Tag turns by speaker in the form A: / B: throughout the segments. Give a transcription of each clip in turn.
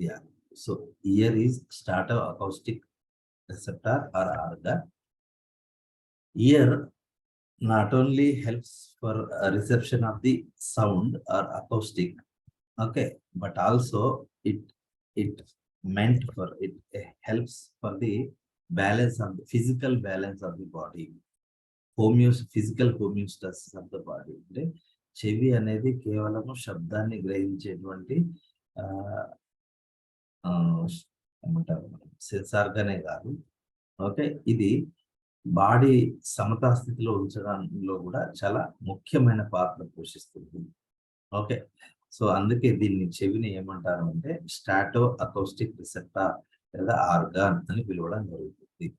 A: Yeah. So ear is stato acoustic receptor or organ. Ear not only helps for reception of the sound or acoustic, okay, but also it meant for it helps for the balance of the physical balance of the body, physical homeostasis of the body. అంటే చెవి అనేది కేవలము శబ్దాన్ని గ్రహించేటువంటి ఏమంటారు సెన్సార్గానే కాదు, okay, ఇది body సమతా స్థితిలో ఉంచడంలో కూడా చాలా ముఖ్యమైన పాత్ర పోషిస్తుంది. ఓకే, సో అందుకే దీన్ని చెవిని ఏమంటారు అంటే స్టాటో అకౌస్టిక్ రిసెప్టర్ లేదా ఆర్గాన్ అని పిలవడం జరుగుతుంది.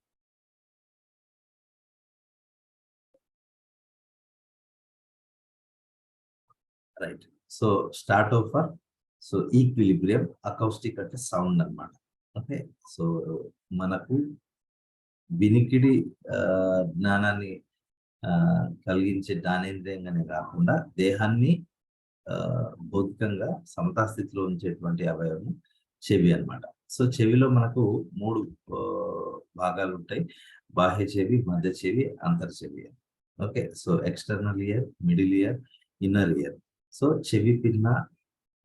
A: Right. So stato for so equilibrium, acoustic అంటే సౌండ్ అన్నమాట. ఓకే, సో మనకు వినికిడి జ్ఞానాన్ని కలిగించే జ్ఞానేంద్రియంగానే కాకుండా దేహాన్ని భౌతికంగా సమతాస్థితిలో ఉంచేటువంటి అవయవం చెవి అన్నమాట. సో చెవిలో మనకు 3 భాగాలు ఉంటాయి: బాహ్య చెవి, మధ్య చెవి, అంతర్ చెవి. Okay, so external ear, middle ear, inner ear. So చెవి పిన్న,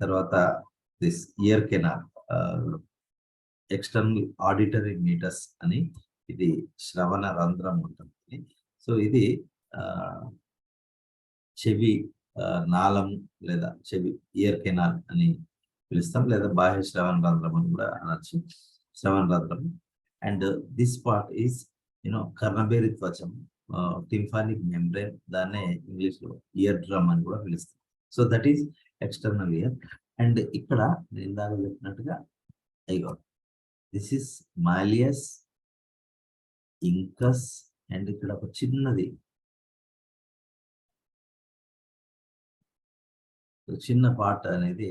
A: తర్వాత this ear canal, external auditory meatus అని, ఇది శ్రవణ రంధ్రం ఉంటుంది. సో ఇది చెవి నాళం లేదా చెవి ఇయర్ కెనాల్ అని పిలుస్తాం, లేదా బాహ్య శ్రవణ రంధ్రం అని కూడా అనొచ్చు, శ్రవణ రంధ్రం. అండ్ దిస్ పార్ట్ ఈస్ కర్ణబేరి త్వచం, టింఫానిక్ మెంబ్రేన్, దాన్నే ఇంగ్లీష్ లో ఇయర్ డ్రమ్ అని కూడా పిలుస్తాం. So that is external ear. And ఇక్కడ నేను ఇందాక చెప్పినట్టుగా అయ్యో this is malleus, incus, and ఇక్కడ ఒక చిన్న పార్ట్ అనేది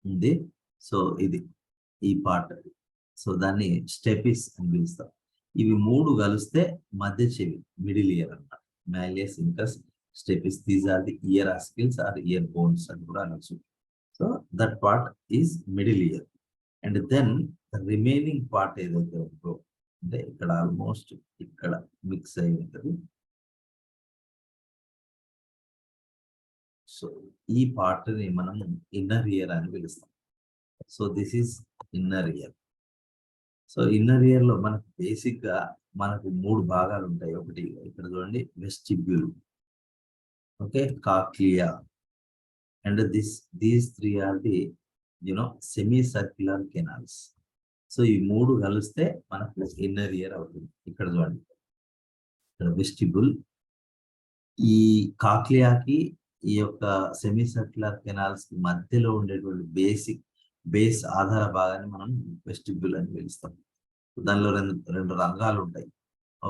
A: ఉంది. సో ఇది ఈ పార్ట్, సో దాన్ని స్టెపిస్ అని పిలుస్తాం. ఇవి 3 కలిస్తే మధ్య చెవి, మిడిల్ ఇయర్ అన్నమాట. Malleus, incus, stapes, these are the ear ossicles or ear bones అని కూడా అనొచ్చు. So that part is middle ear. And then remaining part ఏదైతే ఉందో అంటే ఇక్కడ ఆల్మోస్ట్ ఇక్కడ మిక్స్ అయి ఉంటుంది. సో ఈ పార్ట్ ని మనం ఇన్నర్ ఇయర్ అని పిలుస్తాం. So this is inner ear. So inner year లో మనకు బేసిక్ గా మనకు 3 భాగాలు ఉంటాయి. ఒకటి ఇక్కడ చూడండి, vestibule, okay, cochlea, and these 3 are the semi circular canals. So ఈ 3 కలిస్తే మనకు ఇన్నర్ ఇయర్ అవుతుంది. ఇక్కడ చూడండి, ఇక్కడ వెస్టిబ్యూల్, ఈ కాక్లియాకి ఈ యొక్క సెమీ సర్క్యులర్ కెనాల్స్ మధ్యలో ఉండేటువంటి బేస్ ఆధార భాగాన్ని మనం వెస్టిబ్యూల్ అని పిలుస్తాం. దానిలో రెండు రంగాలు ఉంటాయి.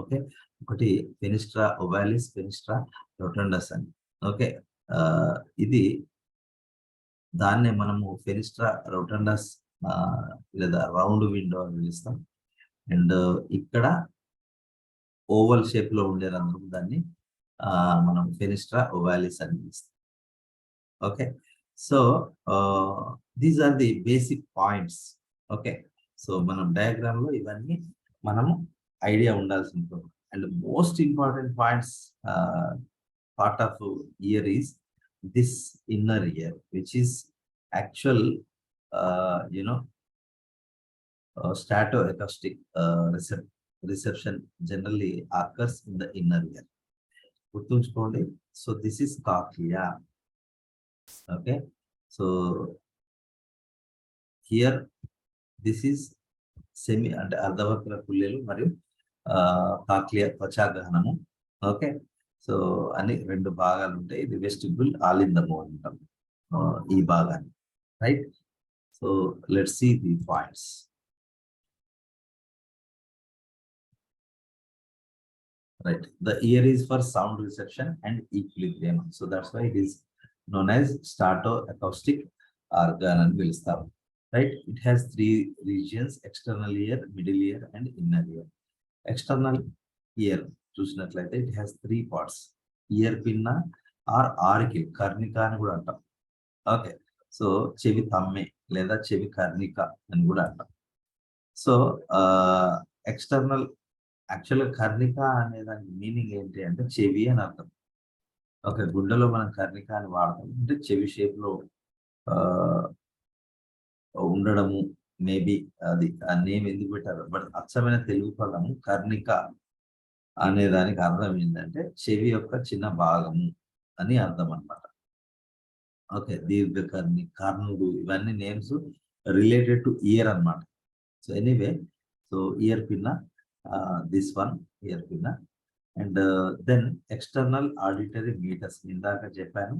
A: ఓకే, ఒకటి ఫెనిస్ట్రా ఓవాలిస్, ఫెనిస్ట్రా రొటండస్ అని. ఓకే, ఇది దాన్నే మనము ఫెనిస్ట్రా రొటండస్ లేదా రౌండ్ విండో అని పిలుస్తాం. అండ్ ఇక్కడ ఓవల్ షేప్ లో ఉండే రంధ్రం, దాన్ని మనం ఫెనిస్ట్రా ఓవాలిస్ అని పిలుస్తాం. Okay, so these are the basic points. Okay, so మనం డయాగ్రామ్ లో ఇవన్నీ మనము ఐడియా ఉండాల్సి ఉంటుంది. And most important points part of ear is this inner ear, which is actual stato acoustic reception generally occurs in the inner ear. గుర్తుంచుకోండి. So this is cochlea. Okay, so here this is semi అంటే అర్ధవక్ర కుల్యలు మరియు cochlea త్వచాగహనము. Okay, so అని 2 భాగాలు ఉంటాయి. ఇది vestibule ఆలిందము అంటాం ఈ భాగాన్ని. Right. So let's see the points. Right, the ear is for sound reception and equilibrium, so that's why it is known as stato acoustic organ and pilustam. Right, it has 3 regions: external ear, middle ear, and inner ear. External ear చూసినట్లయితే it has 3 parts: ear pinna or auricle, కర్ణిక అని కూడా అంటాం. Okay, so చెవి తమ్మె లేదా చెవి కర్ణిక అని కూడా అంటాం. సో ఎక్స్టర్నల్ యాక్చువల్గా కర్ణిక అనే దానికి మీనింగ్ ఏంటి అంటే చెవి అని అర్థం. ఓకే, గుండెలో మనం కర్ణిక అని వాడతాం అంటే చెవి షేప్ లో ఉండడము. మేబీ అది ఆ నేమ్ ఎందుకు పెట్టారు, బట్ అచ్చమైన తెలుగు పదము కర్ణిక అనే దానికి అర్థం ఏంటంటే చెవి యొక్క చిన్న భాగము అని అర్థం అన్నమాట. ఓకే, దీర్ఘకర్ణి, కర్ణుడు, ఇవన్నీ నేమ్స్ రిలేటెడ్ టు ఇయర్ అన్నమాట. So anyway, so ear pinna, this one ear pinna. And then external auditory meatus ఇందాక చెప్పాను.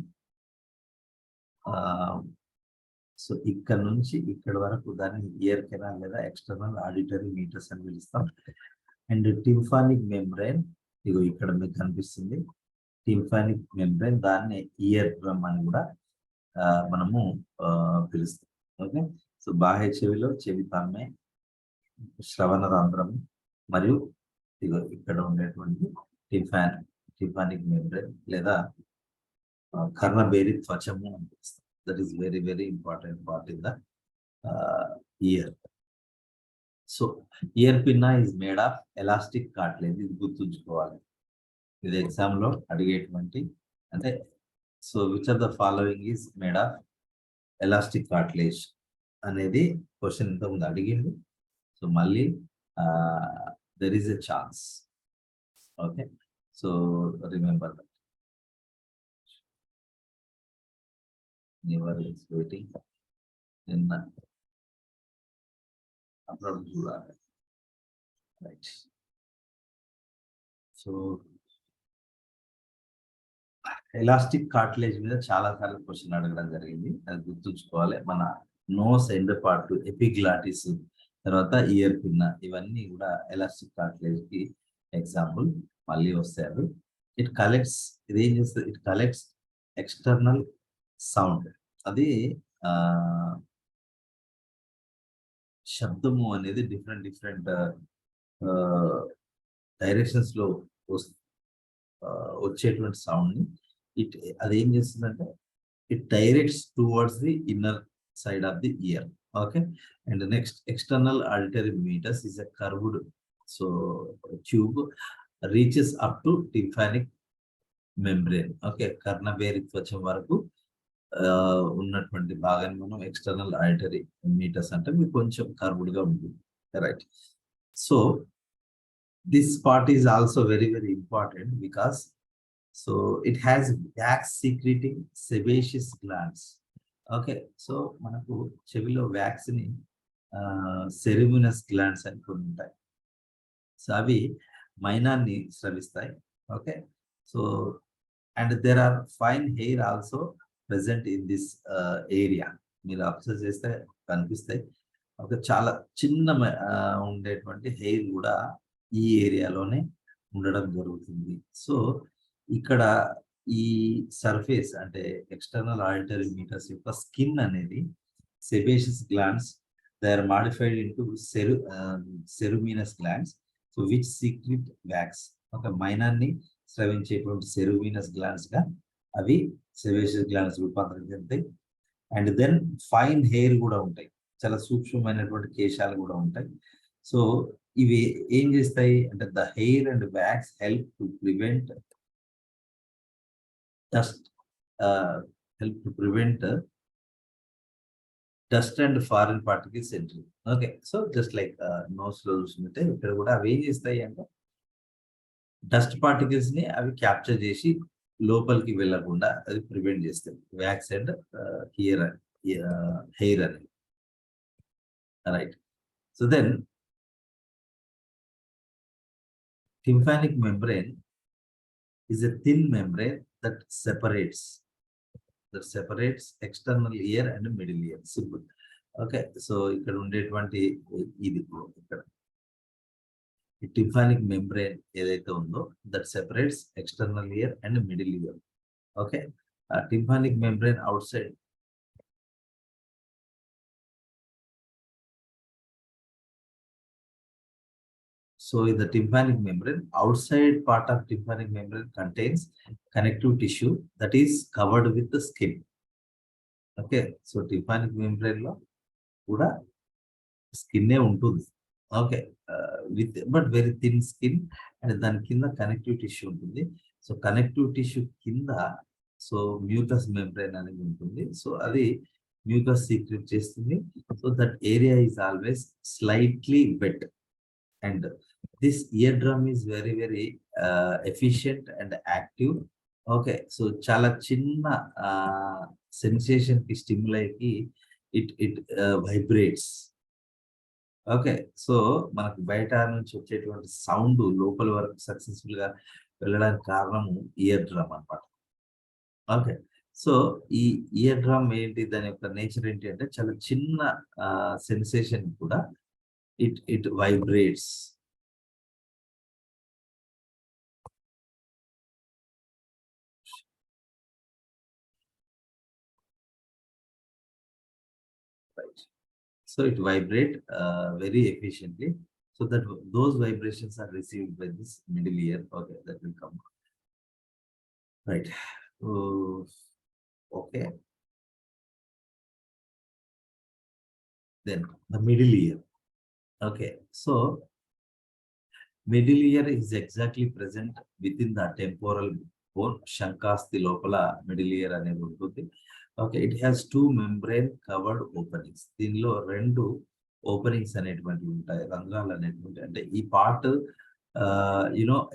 A: సో ఇక్కడ నుంచి ఇక్కడ వరకు దాన్ని ఇయర్ కెనాల్ లేదా ఎక్స్టర్నల్ ఆడిటరీ మీటర్స్ అని పిలుస్తాం. అండ్ టింఫానిక్ మెంబ్రెయిన్, ఇగో ఇక్కడ మీకు కనిపిస్తుంది టింఫానిక్ మెంబ్రెయిన్, దాన్ని ఇయర్ డ్రమ్ అని కూడా మనము పిలుస్తాం. ఓకే, సో బాహ్య చెవిలో చెవి తమ్మె, శ్రవణ రంధ్రము, మరియు ఇగో ఇక్కడ ఉండేటువంటి టింఫానిక్ మెంబ్రెయిన్ లేదా కర్ణబేరి త్వచము అని పిలుస్తాం. That is very very important part in the year. So year pinna is made of elastic cartilage, ఇది గుర్తుంచుకోవాలి. ఇది ఎగ్జామ్ లో అడిగేటువంటి అంటే, so which of the following is made of elastic cartilage అనేది క్వశ్చన్ ఇంతకుముందు అడిగింది. సో మళ్ళీ there is a chance. Okay, so remember that. Never is waiting నిన్న అప్పుడు చూడాలి. రైట్, సో ఎలాస్టిక్ కార్టిలేజ్ మీద చాలా సార్లు క్వశ్చన్ అడగడం జరిగింది, అది గుర్తుంచుకోవాలి. మన నోస్ ఎండ్ పార్ట్, ఎపిగ్లాటిస్, తర్వాత ఇయర్ పిన్న, ఇవన్నీ కూడా ఎలాస్టిక్ కార్టిలేజ్ కి ఎగ్జాంపుల్. మళ్ళీ వస్తాయి. ఇట్ కలెక్ట్స్, ఇది ఏం చేస్తుంది, ఇట్ కలెక్ట్స్ ఎక్స్టర్నల్ సౌండ్. అది శబ్దము అనేది డిఫరెంట్ డిఫరెంట్ డైరెక్షన్స్ లో వచ్చేటువంటి సౌండ్ ని ఇట్ అది ఏం చేస్తుందంటే it directs towards the inner side of the ear. Okay, and next external auditory meatus is a curved so tube reaches up to tympanic membrane. Okay, కర్ణబేరి త్వచం వరకు ఉన్నటువంటి భాగాన్ని మనం ఎక్స్టర్నల్ ఆడిటరీ మీటర్స్ అంటే మీకు కొంచెం కర్వ్డ్ గా ఉంటుంది. Right, so this part is also very very important because so it has wax secreting sebaceous glands. Okay, so మనకు చెవిలో వ్యాక్స్ ని సెరిమినస్ గ్లాండ్స్ అని కొన్ని ఉంటాయి. సో అవి మైనాన్ని స్రవిస్తాయి. Okay, so and there are fine hair also present in this area. మీరు అబ్జర్వ్ చేస్తే కనిపిస్తాయి. ఒక చాలా చిన్న ఉండేటువంటి హెయిర్ కూడా ఈ ఏరియాలోనే ఉండడం జరుగుతుంది. సో ఇక్కడ ఈ సర్ఫేస్ అంటే ఎక్స్టర్నల్ ఆడిటరీ మీటర్స్ యొక్క స్కిన్ అనేది sebaceous glands, they are modified into ceruminous glands, so which secrete wax. ఒక మైనాన్ని స్రవించేటువంటి సెరుమినస్ గ్లాండ్స్ గా అవి సెబేషియస్ గ్లాండ్స్ రూపాంతరం చెందుతాయి. అండ్ దెన్ ఫైన్ హెయిర్ కూడా ఉంటాయి, చాలా సూక్ష్మమైనటువంటి కేశాలు కూడా ఉంటాయి. సో ఇవి ఏం చేస్తాయి అంటే the hair and wax help to prevent dust, dust and foreign particles entry. Okay, so just like nose లో చూసినట్టే ఇక్కడ కూడా అవి ఏం చేస్తాయి అంటే డస్ట్ పార్టికల్స్ ని అవి క్యాప్చర్ చేసి లోపలికి వెళ్లకుండా అది ప్రివెంట్ చేస్తాయి, వ్యాక్స్ అండ్ హెయిర్ అనేది. Right, so then tympanic membrane is a thin membrane that separates external ear and middle ear. Simple. Okay, so ఇక్కడ ఉండేటువంటి ఇది ఇక్కడ ఈ tympanic membrane ఏదైతే ఉందో that separates external ear and middle ear. Okay, tympanic membrane outside so in the tympanic membrane, outside part of tympanic membrane contains connective tissue that is covered with the skin. Okay. So tympanic membrane లో కూడా స్కిన్నే ఉంటుంది. Okay. But very thin skin and దాని కింద connective tissue ఉంటుంది. So connective tissue కింద so mucous membrane అనేది ఉంటుంది. సో అది మ్యూకస్ సీక్రెట్ చేస్తుంది. So that area is always slightly wet and this ear drum is very very efficient and active. Okay. So చాలా చిన్న సెన్సేషన్ కి స్టిమ్యులైకి it it vibrates. Okay. So మనకు బయట నుంచి వచ్చేటువంటి సౌండ్ లోపల వరకు సక్సెస్ఫుల్ గా వెళ్ళడానికి కారణము ఇయర్ డ్రమ్ అన్నమాట. ఓకే. సో ఈ ఇయర్ డ్రమ్ ఏంటి, దాని యొక్క నేచర్ ఏంటి అంటే చాలా చిన్న సెన్సేషన్ కూడా it it vibrates. Right. So it vibrate very efficiently. So that those vibrations are received by this middle ear. Okay, that will come. Right. So, okay. Then the middle ear. Okay. So middle ear is exactly present within the temporal bone. Shankasti lopala middle ear అనేది ఉంటుంది. Okay, it has two membrane covered openings. దీనిలో రెండు openings అనేటువంటివి ఉంటాయి, రంధ్రాలు అనేటువంటి. అంటే ఈ పార్ట్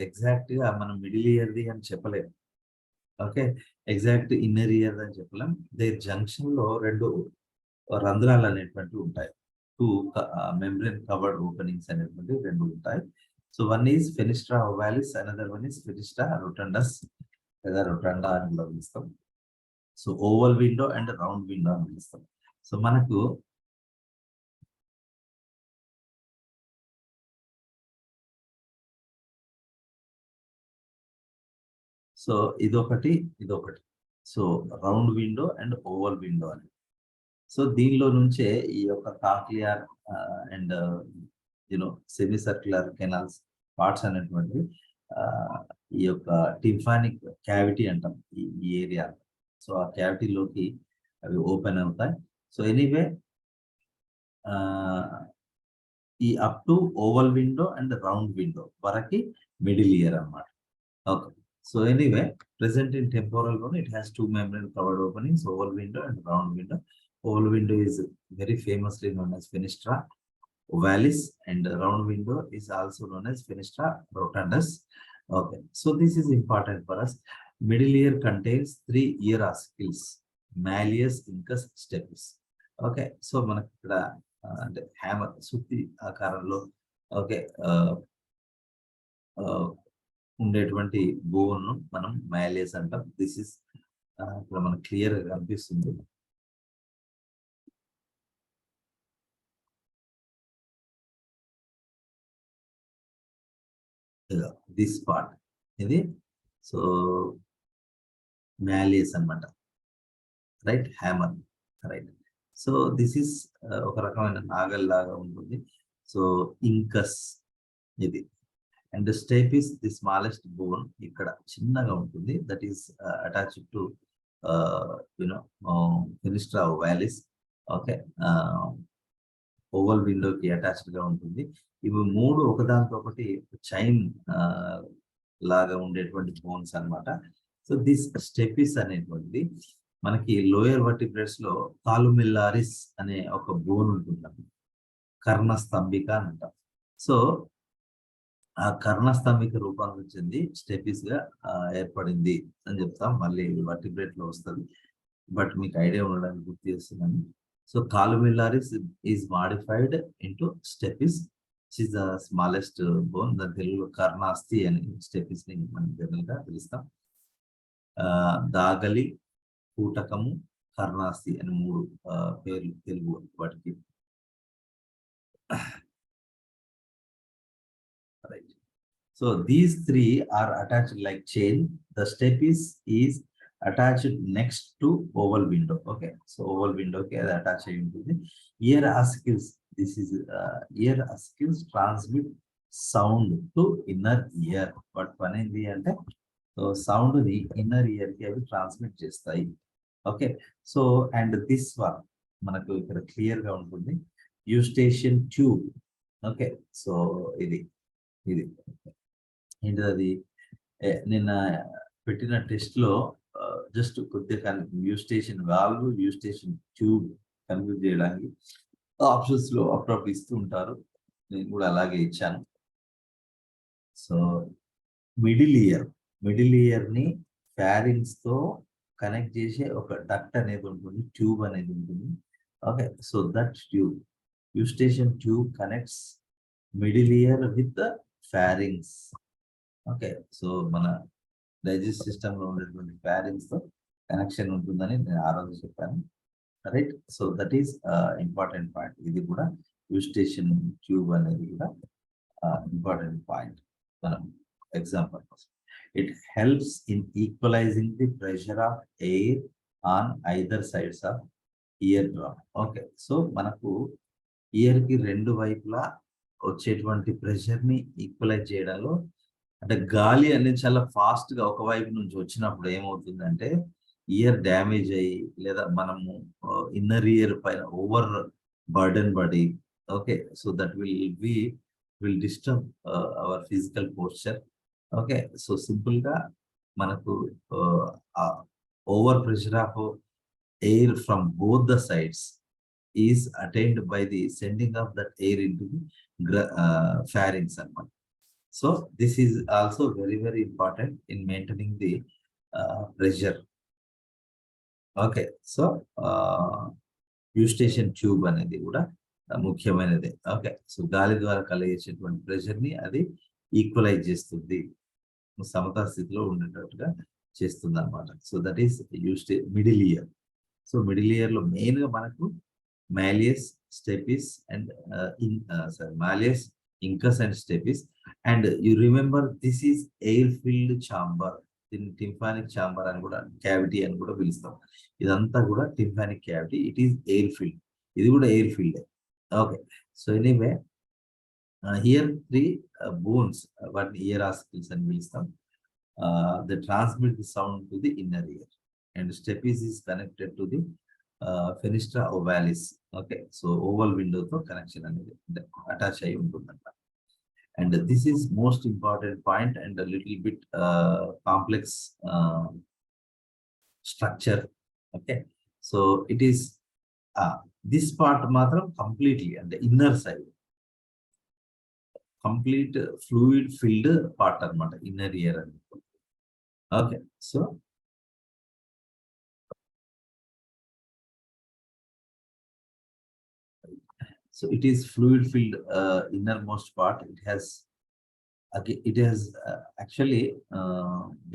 A: ఎగ్జాక్ట్ గా మనం మిడిల్ ఇయర్ది అని చెప్పలేము. ఓకే. ఎగ్జాక్ట్ ఇన్నర్ ఇయర్ అని చెప్పలేం. దేర్ జంక్షన్ లో రెండు రంధ్రాలు అనేటువంటివి ఉంటాయి. టూ మెంబ్రేన్ కవర్డ్ ఓపెనింగ్స్ అనేటువంటి రెండు ఉంటాయి. So one is fenestra ovalis, another one is fenestra rotundus లేదా రొటండా అని కూడా పిలుస్తాం. So oval window and round window అని పిలుస్తాం. సో మనకు సో ఇదొకటి, ఇదొకటి. So round window and oval window అని. సో దీనిలో నుంచే ఈ యొక్క cochlear and semi circular canals parts అనేటువంటివి ఈ యొక్క టింఫానిక్ క్యావిటీ అంటాం ఈ ఏరియా. సో ఆ క్యావిటీలోకి అవి ఓపెన్ అవుతాయి. సో ఎనీవే ఈ up to oval window and round window వరకు మిడిల్ ఇయర్ అన్నమాట. Okay. So anyway, present in temporal bone, it has two membrane covered openings, oval window and round window. Oval window is very famously known as fenestra ovalis, and round window is also known as fenestra rotundus. Okay, so this is important for us. Middle ear contains three ear ossicles: malleus, incus, stapes. Okay, so మనకి ఇక్కడ అంటే hammer సుత్తి ఆకారంలో okay ఉండేటువంటి bone మనం mileage అంటాం. This is ఇక్కడ మనకు క్లియర్ గా కనిపిస్తుంది. దిస్ పార్ట్ ఇది సో మ్యాలియస్ అన్నమాట. Right, hammer. Right. So this is ఒక రకమైన నాగల్ లాగా ఉంటుంది. సో ఇంకస్ ఇది. And stape is the smallest bone, ఇక్కడ చిన్నగా ఉంటుంది. That is attached to fenestra ovalis. Okay, oval విండోకి అటాచ్డ్ గా ఉంటుంది. ఇవి మూడు ఒకదానితో ఒకటి చైన్ లాగా ఉండేటువంటి బోన్స్ అన్నమాట. సో దిస్ స్టెపిస్ అనేటువంటిది మనకి లోయర్ వర్టిబ్రేట్స్ లో కాలుమిల్లారిస్ అనే ఒక బోన్ ఉంటుంది, కర్ణస్తంభిక అని అంటాం. సో ఆ కర్ణస్తంభిక రూపాంతరం చెంది స్టెపిస్ గా ఏర్పడింది అని చెప్తాం. మళ్ళీ వర్టిబ్రేట్ లో వస్తుంది, బట్ మీకు ఐడియా ఉండడానికి గుర్తు చేస్తున్నాను. So columella auris is modified into stapes, which is the smallest bone. దాని తెలుగులో కర్ణాస్తి అని స్టెపిస్ ని మనం జనరల్ గా పిలుస్తాం. దాగలి, కూటకము, కర్ణాస్తి అని మూడు పేర్లు తెలుగు వాటికి. Right. So these three are attached like chain. The stepis is attached next to oval window. Okay. So oval window ke attached into the ear ossicles. This is ear ossicles transmit sound to inner ear. But panindi ante so sound ni inner ear ki avi transmit chestayi. Okay. So and this one మనకు ఇక్కడ clear గా ఉంటుంది, Eustachian tube. Okay. So ఇది ఇది ఏంటిది అది, నిన్న పెట్టిన టెస్ట్ లో జస్ట్ కొద్దిగా Eustachian valve, Eustachian tube confuse చేయడానికి ఆప్షన్స్ లో అప్పుడప్పుడు ఇస్తూ ఉంటారు, నేను కూడా అలాగే ఇచ్చాను. సో మిడిల్ ఇయర్ ని ఫ్యారింగ్స్ తో కనెక్ట్ చేసే ఒక డక్ట్ అనేది ఉంటుంది, ట్యూబ్ అనేది ఉంటుంది. Okay. So that tube, Eustachian tube connects middle ear with pharynx. Okay. So మన డైజెస్ట్ సిస్టమ్ లో ఉండేటువంటి ఫ్యారింగ్స్ తో కనెక్షన్ ఉంటుందని నేను ఆ రోజు చెప్పాను, right. So that is important point. ఇది కూడా యూస్టేషన్ ట్యూబ్ అనేది కూడా ఇంపార్టెంట్ పాయింట్ మనం example. It helps in equalising the pressure of air on either sides of ear drum. Okay. So మనకు ఇయర్ కి రెండు వైపులా వచ్చేటువంటి ప్రెషర్ ని ఈక్వలైజ్ చేయడంలో, అంటే గాలి అనేది చాలా ఫాస్ట్ గా ఒకవైపు నుంచి వచ్చినప్పుడు ఏమవుతుందంటే ఇయర్ డ్యామేజ్ అయ్యి, లేదా మనము ఇన్నర్ ఇయర్ పైన ఓవర్ బర్డెన్ పడి, okay, so that will disturb our physical posture. Okay. So simple గా మనకు over pressure of air from both the sides is attained by the sending of that air into the pharynx అన్నమాట. So this is also very important in maintaining the pressure. Okay. So Eustachian tube అనేది కూడా ముఖ్యమైనదే. Okay. So గాలి ద్వారా కలిగేసేటువంటి pressure ని అది equalise చేస్తుంది, సమతా స్థితిలో ఉండేటట్టుగా చేస్తుంది అనమాట. So that is middle ear. So middle ear లో మెయిన్ గా మనకు malleus, stapes and malleus, incus and stapes. And you remember this is air field chamber, దీన్ని టింపానిక్ ఛాంబర్ అని కూడా, క్యావిటీ అని కూడా పిలుస్తాం. ఇదంతా కూడా tympanic cavity, it is air field. ఇది కూడా air field. Okay. So anyway here three bones, వాటిని ఇయర్ ఆస్కిల్స్ అని పిలుస్తాం. They transmit the sound to the inner ear, and stapes is connected to the fenestra ovalis. Okay. So oval విండోతో connection అనేది attach అయి ఉంటుందంట. And this is most important point and a little bit complex structure. Okay. So it is this part matram completely and the inner side, complete fluid filled part anamata, inner ear. Okay. So it is fluid filled innermost part. It has actually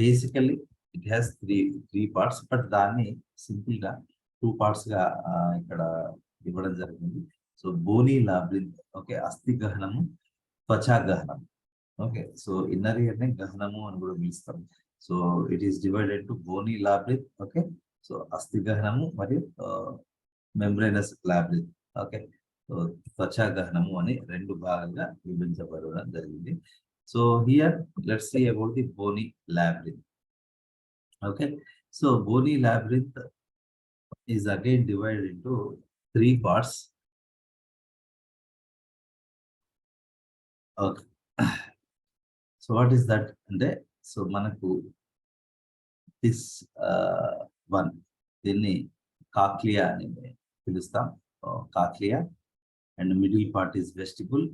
A: basically it has three parts, but దాన్ని simple గా 2 parts గా ఇక్కడ ఇవ్వడం జరిగింది. So bony labyrinth, okay, అస్థి గహనము, త్వచా గహనం. ఓకే. సో ఇన్నర్ ఇయర్ ని గహనము అని కూడా పిలుస్తాం. So it is divided to bony labyrinth, okay, so అస్థి గహనము మరియు మెంబ్రేనస్ లాబ్రింత్. ఓకే. సో త్వచా గహనము అని రెండు భాగంగా విభజించబడడం జరిగింది. So here let's see about the bony labyrinth. Okay. So bony labyrinth is again divided into 3 parts. Okay. So what is that? So manaku this one, దీన్ని కాక్లియా అని పిలుస్తాం, cochlea. And middle part is vestibule.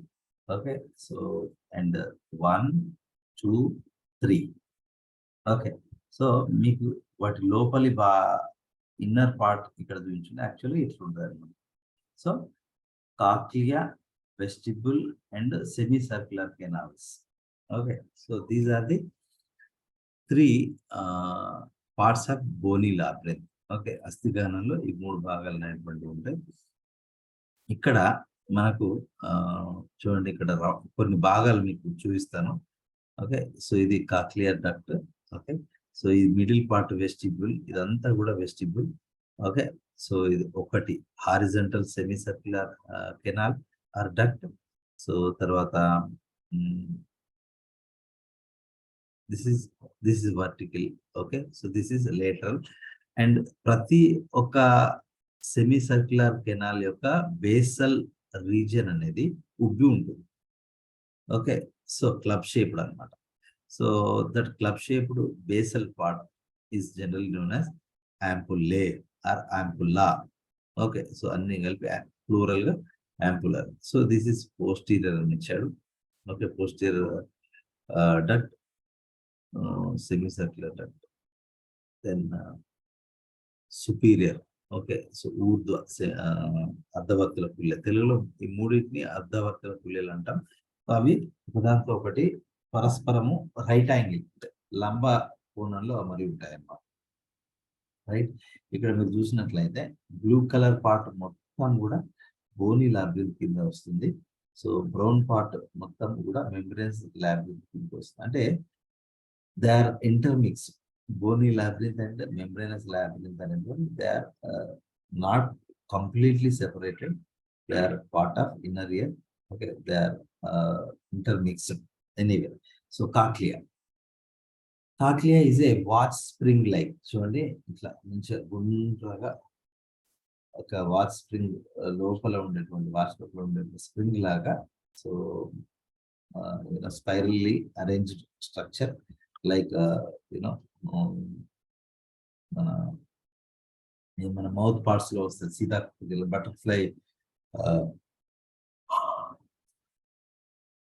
A: Okay. So and 1, 2, 3. Okay. So మీకు వాటి లోపలి inner part ఇక్కడ చూపించింది, actually ఇట్లా ఉంటుంది అనమాట. So cochlea, vestibule and semi circular canals. Okay. So these are the 3 parts of bony labyrinth. Okay. అస్థి గహనంలో ఈ 3 భాగాలు అనేటువంటివి ఉంటాయి. ఇక్కడ మనకు చూడండి, ఇక్కడ కొన్ని భాగాలు మీకు చూపిస్తాను. ఓకే. సో ఇది కాక్లియర్ డక్ట్. ఓకే. సో ఈ మిడిల్ పార్ట్ వెస్టిబ్యూల్, ఇదంతా కూడా వెస్టిబ్యూల్. ఓకే. సో ఇది ఒకటి horizontal semi circular canal or duct. So తర్వాత this is vertical. Okay. So this is lateral. And ప్రతి ఒక్క సెమీ సర్క్యులర్ కెనాల్ యొక్క బేసల్ రీజియన్ అనేది ఉబ్బి ఉంటుంది. ఓకే, సో క్లబ్ షేప్డ్ అనమాట. So that club shaped basal part is general known as ampullae or ampulla. Okay, so అన్ని కలిపి plural గా ampullar. So this is posterior అని ఇచ్చాడు. Okay, posterior duct, semi circular duct, then superior. Okay, so ఊర్ధ్వ అర్ధవర్తుల పుల్లె. తెలుగులో ఈ మూడింటిని అర్ధవర్తుల పుల్లెలు అంటాం. అవి ఒకదాంతో ఒకటి పరస్పరము రైట్ యాంగిల్ లంబ కోణంలో అమరి ఉంటాయి అన్నమాట. రైట్, ఇక్కడ మీరు చూసినట్లయితే బ్లూ కలర్ పార్ట్ మొత్తం కూడా బోనీ లాబ్రిథ్ కింద వస్తుంది. సో బ్రౌన్ పార్ట్ మొత్తం కూడా మెంబ్రేన్స్ లాబ్రిథ్ కింద వస్తుంది. అంటే they are intermix. Bony labyrinth and membranous labyrinth and they are not completely separated. They are part of inner ear. Okay, they are intermixed anyway. So cochlea. Cochlea is a watch spring like. చూడండి ఇట్లా మంచిగా గుండ్రగా ఒక watch spring లోపల ఉండేటువంటి watch లోపల ఉండే spring లాగా. So spirally arranged structure like మన మౌత్ పార్ట్స్ లో వస్తుంది సీతా బటర్ఫ్లై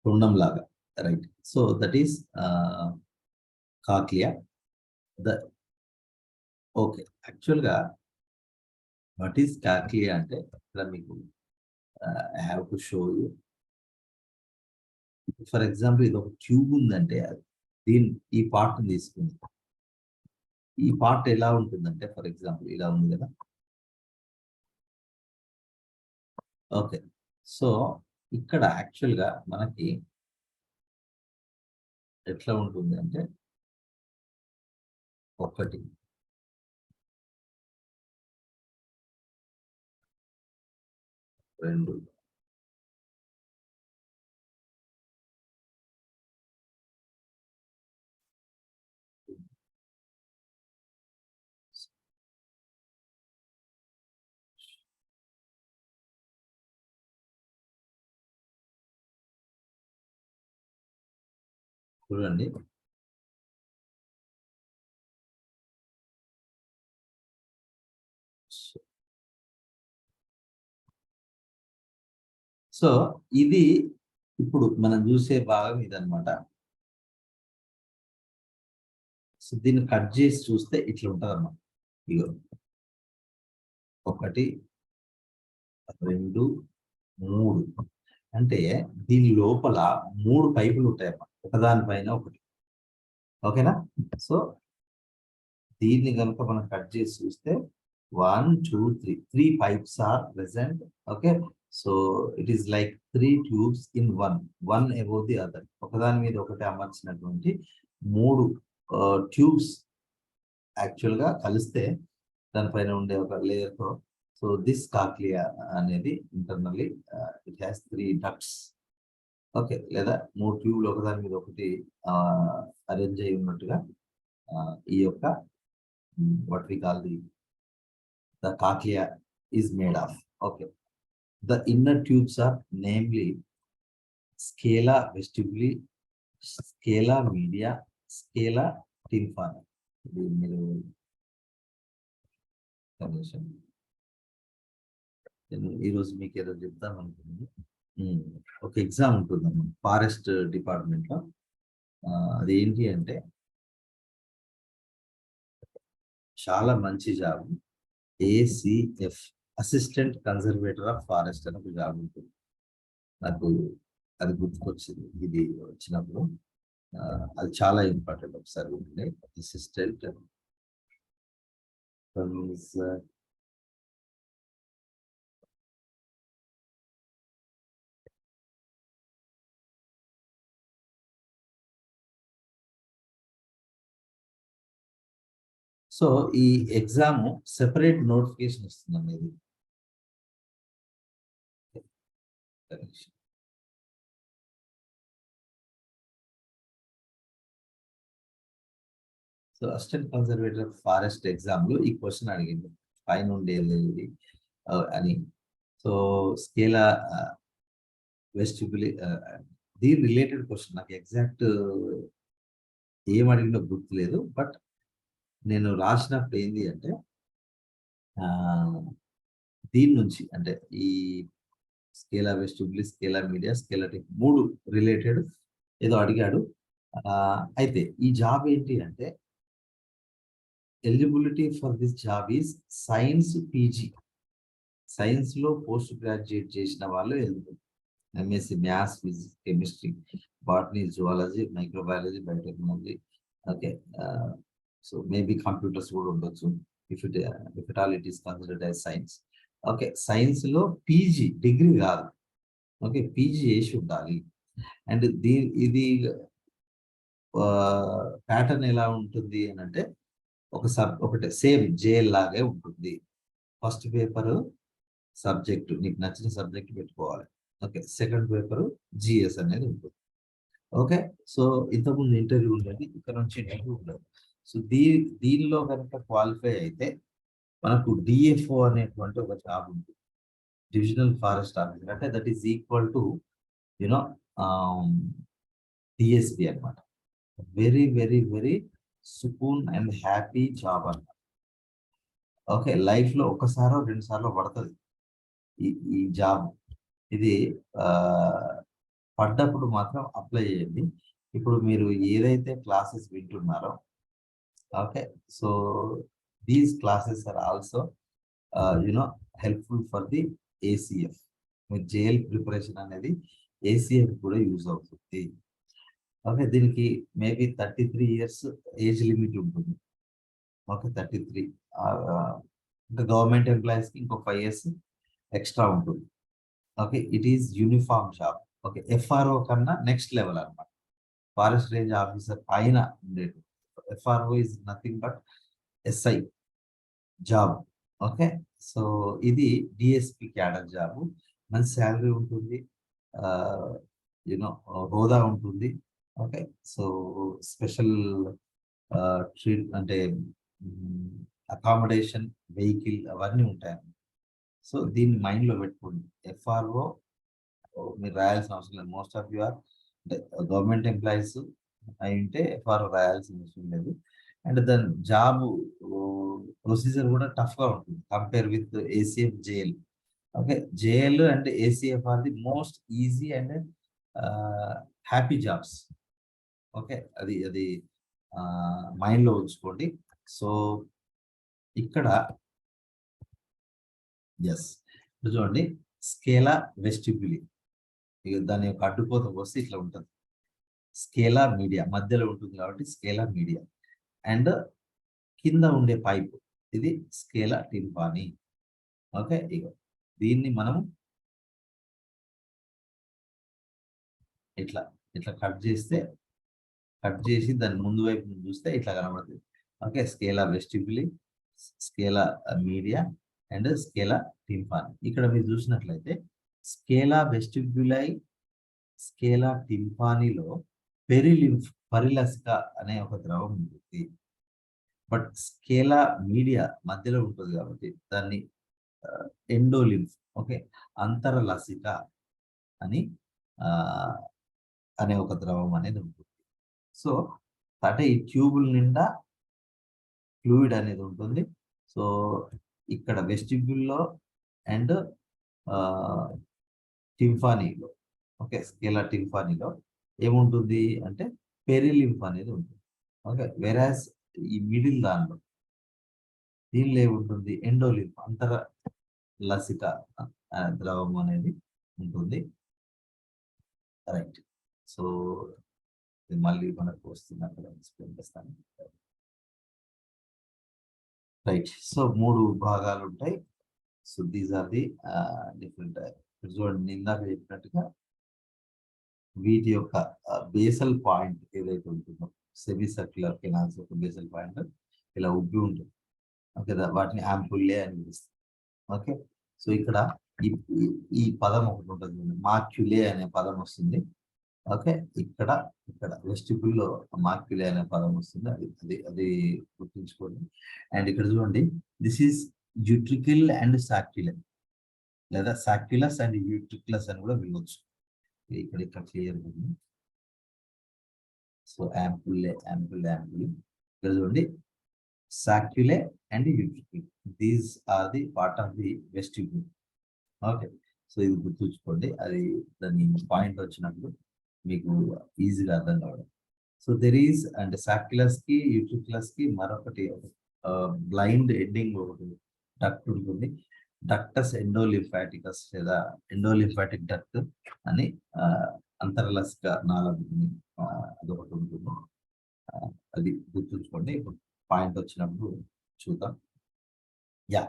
A: తుండం లాగా. Right, so that is cochlea. Okay, యాక్చువల్గా వాట్ ఈస్ కాక్లియా అంటే ఇక్కడ మీకు I have to show you. For example ఇది ఒక ట్యూబ్ ఉందంటే దీని ఈ పార్ట్ తీసుకుంది. ఈ పార్ట్ ఎలా ఉంటుందంటే ఫర్ ఎగ్జాంపుల్ ఇలా ఉంది కదా. ఓకే, సో ఇక్కడ యాక్చువల్గా మనకి ఎట్లా ఉంటుంది అంటే 1 2 చూడండి. సో ఇది ఇప్పుడు మనం చూసే భాగం ఇదనమాట. సో దీన్ని కట్ చేసి చూస్తే ఇట్లా ఉంటుంది అన్నమాట. ఇగో 1 2 3 అంటే దీని లోపల 3 పైపులు ఉంటాయన్నమాట, ఒకదానిపైన ఒకటి. ఓకేనా? సో దీన్ని కనుక మనం కట్ చేసి చూస్తే 1 2 3 pipes are present. Okay, so it is like 3 tubes in one above the other. ఒకదాని మీద ఒకటి అమర్చినటువంటి 3 ట్యూబ్స్ యాక్చువల్గా కలిస్తే దానిపైన ఉండే ఒక లేయర్తో. సో దిస్ కాక్లియా అనేది internally it has 3 ducts. Okay, లేదా 3 ట్యూబ్లు ఒకదాని మీద ఒకటి అరేంజ్ అయి ఉన్నట్టుగా ఈ యొక్క what we call the cochlea is made of. Okay, the inner tubes are namely scala vestibuli, scala media, scala tympani. ఈరోజు మీకు ఏదో చెప్తాం అనుకుంది. ఒక ఎగ్జామ్ ఉంటుందమ్మా ఫారెస్ట్ డిపార్ట్మెంట్లో. అది ఏంటి అంటే చాలా మంచి job, ACF assistant conservator of forest అని ఒక జాబ్ ఉంటుంది. నాకు అది గుర్తుకొచ్చింది ఇది వచ్చినప్పుడు. అది చాలా ఇంపార్టెంట్. ఒకసారి ఉంటుంది అసిస్టెంట్ సో ఈ ఎగ్జామ్ సెపరేట్ నోటిఫికేషన్ వస్తుంది అనేది. So so assistant conservator forest exam లో ఈ క్వశ్చన్ అడిగింది, పైన ఉండేది అని. సో స్కేలా వెస్టిబ్యులి దీని రిలేటెడ్ క్వశ్చన్, నాకు ఎగ్జాక్ట్ ఏం అడిగినా గుర్తులేదు, బట్ నేను రాసినప్పుడు ఏంటి అంటే దీని నుంచి అంటే ఈ scala vestibuli, scala media, scala టెక్ 3 రిలేటెడ్ ఏదో అడిగాడు. అయితే ఈ జాబ్ ఏంటి అంటే eligibility for this job is science PG, science లో పోస్ట్ గ్రాడ్యుయేట్ చేసిన వాళ్ళు eligible. MSc maths, physics, chemistry, botany, zoology, microbiology, biotechnology. Okay, so maybe computers కూడా ఉండొచ్చు if it all it is considered as science. Okay, science లో PG, degree కాదు, okay PG చేసి ఉండాలి. And ఇది ప్యాటర్న్ ఎలా ఉంటుంది అని అంటే ఒకటే సేమ్ జేఎల్ లాగే ఉంటుంది. ఫస్ట్ పేపరు సబ్జెక్టు, నీకు నచ్చిన సబ్జెక్ట్ పెట్టుకోవాలి. ఓకే, సెకండ్ పేపరు జిఎస్ అనేది ఉంటుంది. ఓకే, సో ఇంతకుముందు ఇంటర్వ్యూ ఉండేది, ఇక్కడ నుంచి ఇంటర్వ్యూ ఉండదు. సో దీనిలో కనుక క్వాలిఫై అయితే మనకు డిఎఫ్ఓ అనేటువంటి ఒక జాబ్ ఉంటుంది, డివిజనల్ ఫారెస్ట్ ఆఫీసర్. అంటే that is equal to you know DSP అనమాట. వెరీ వెరీ వెరీ సుకూన్ అండ్ హ్యాపీ జాబ్ అన్నమాట. ఓకే, లైఫ్ లో ఒకసారో 2 సార్లు పడుతుంది ఈ జాబ్. ఇది పడ్డప్పుడు మాత్రం అప్లై చేయండి. ఇప్పుడు మీరు ఏదైతే క్లాసెస్ వింటున్నారో, okay, so these classes are also you know helpful for the ACF. మీరు జేఎల్ ప్రిపరేషన్ అనేది ఏసీఎఫ్ కూడా యూజ్ అవుతుంది. ఓకే, దీనికి మేబీ 33 ఇయర్స్ ఏజ్ లిమిట్ ఉంటుంది. ఓకే, 33. ఇంకా గవర్నమెంట్ ఎంప్లాయీస్కి ఇంకో 5 ఇయర్స్ ఎక్స్ట్రా ఉంటుంది. Okay, it is uniform job. Okay, FRO కన్నా నెక్స్ట్ లెవెల్ అనమాట, ఫారెస్ట్ రేంజ్ ఆఫీసర్ పైన ఉండేది. FRO is nothing but SI job. Okay, so ఇది డిఎస్పి క్యాడర్ జాబ్. మంచి శాలరీ ఉంటుంది, యూనో హోదా ఉంటుంది. ఓకే, సో స్పెషల్ ట్రీట్ అంటే అకామిడేషన్, వెహికల్ అవన్నీ ఉంటాయి. సో దీన్ని మైండ్లో పెట్టుకోండి. ఎఫ్ఆర్ఓ మీరు రాయాల్సిన అవసరం లేదు. మోస్ట్ ఆఫ్ యూ ఆర్ అంటే గవర్నమెంట్ ఎంప్లాయీస్ అయి ఉంటే ఎఫ్ఆర్ఓ రాయాల్సిన అవసరం లేదు. అండ్ దాని జాబ్ ప్రొసీజర్ కూడా టఫ్గా ఉంటుంది compare with ACF, JL. Okay, JL and ACF are the most easy and happy jobs. Okay, అది మైండ్లో ఉంచుకోండి. సో ఇక్కడ ఎస్ చూడండి, స్కేలా వెస్టిబ్యులి, ఇక దాని యొక్క అడ్డుకోత వస్తే ఇట్లా ఉంటుంది. స్కేలా మీడియా మధ్యలో ఉంటుంది కాబట్టి స్కేలా మీడియా, అండ్ కింద ఉండే పైప్ ఇది స్కేలా టింపానీ. ఓకే, ఇక దీన్ని మనం ఇట్లా ఇట్లా కట్ చేసి దాని ముందు వైపు చూస్తే ఇట్లా కనబడుతుంది. Okay, scala vestibuli, scala media and scala tympani. ఇక్కడ మీరు చూసినట్లయితే స్కేలా వెస్టిబ్యులై, స్కేలా టింపానీలో పరిలసిక అనే ఒక ద్రవం ఉంటుంది. బట్ స్కేలా మీడియా మధ్యలో ఉంటుంది కాబట్టి దాన్ని ఎండోలింఫ్, ఓకే, అంతరలసిక అని అనే ఒక ద్రవం అనేది ఉంటుంది. సో అంటే ఈ ట్యూబుల్ నిండా ఫ్లూయిడ్ అనేది ఉంటుంది. సో ఇక్కడ వెస్టిబ్యూల్లో అండ్ టింఫానీలో, ఓకే, స్కేలా టింఫానీలో ఏముంటుంది అంటే పెరిలింఫ్ అనేది ఉంటుంది. ఓకే, వెరాస్ ఈ మిడిల్ దీనిలో ఏముంటుంది ఎండోలింఫ్, అంతర లసిక ద్రవం అనేది ఉంటుంది. రైట్, సో మళ్ళీ మనకు వస్తున్నప్పుడు ఎక్స్ప్లెయిన్ చేస్తాను. రైట్, సో 3 భాగాలు ఉంటాయి. So these are the different. చూడండి, ఇందాక చెప్పినట్టుగా వీటి యొక్క బేసల్ పాయింట్ ఏదైతే ఉంటుందో, సెమీ సర్క్యులర్ కెనాల్స్ యొక్క బేసల్ పాయింట్ ఇలా ఉబ్బి ఉంటుంది. ఓకే, వాటిని యాంపుల్లే అని పిలుస్తాం. ఓకే, సో ఇక్కడ ఈ పదం ఒకటి ఉంటుంది, మార్క్యులే అనే పదం వస్తుంది. ఓకే. ఇక్కడ ఇక్కడ వెస్టిబ్యూల్లో మాక్యులే అనే పదం వస్తుంది. అది అది అది గుర్తుంచుకోండి. అండ్ ఇక్కడ చూడండి, దిస్ ఈస్ యూట్రికిల్ అండ్ సాక్యులర్, లేదా సాక్యులస్ అండ్ యూట్రిక్యులస్ అని కూడా పిలవచ్చు. ఇక్కడ ఇక్కడ క్లియర్ ఉంది. So ampullae ampulla ampulla. ఇక్కడ చూడండి, saccule and utricle, these are the part of the vestibule. Okay. So ఇది గుర్తుంచుకోండి, అది దాని పాయింట్ వచ్చినప్పుడు మీకు ఈజీగా అర్థం కావడం. సో దెర్ ఈస్ అంటే సాక్యులస్ కి యూట్రిక్యులస్ కి మరొకటి బ్లైండ్ ఎండింగ్ ఒకటి డక్ట్ ఉంటుంది. డక్టస్ ఎండోలింఫాటికస్ లేదా ఎండోలింఫాటిక్ డక్ట్ అని అంతర్లసిక నాళం అదొకటి ఉంటుంది. అది గుర్తుంచుకోండి. ఇప్పుడు పాయింట్ వచ్చినప్పుడు చూద్దాం. Yeah,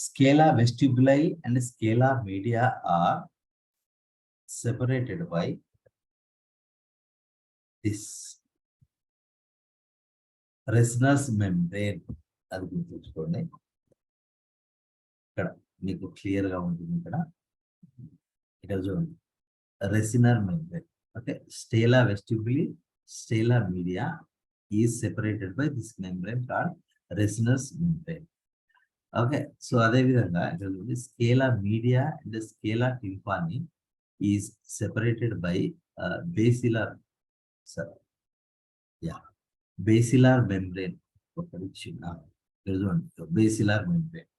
A: scala vestibuli and scala media are separated by this resinous membrane. అది గుర్తుంచుకోండి. ఇక్కడ మీకు క్లియర్ గా ఉంటుంది. ఇక్కడ చూడండి, Reissner membrane. Okay, scala vestibuli scala media is separated by this membrane called Reissner membrane. Okay, so అదే విధంగా ఇక్కడ చూడండి, scala media and scala tympani is separated by basilar basilar membrane. ఒకటి చిన్న చూడండి, బేసిలార్ మెంబ్రేన్.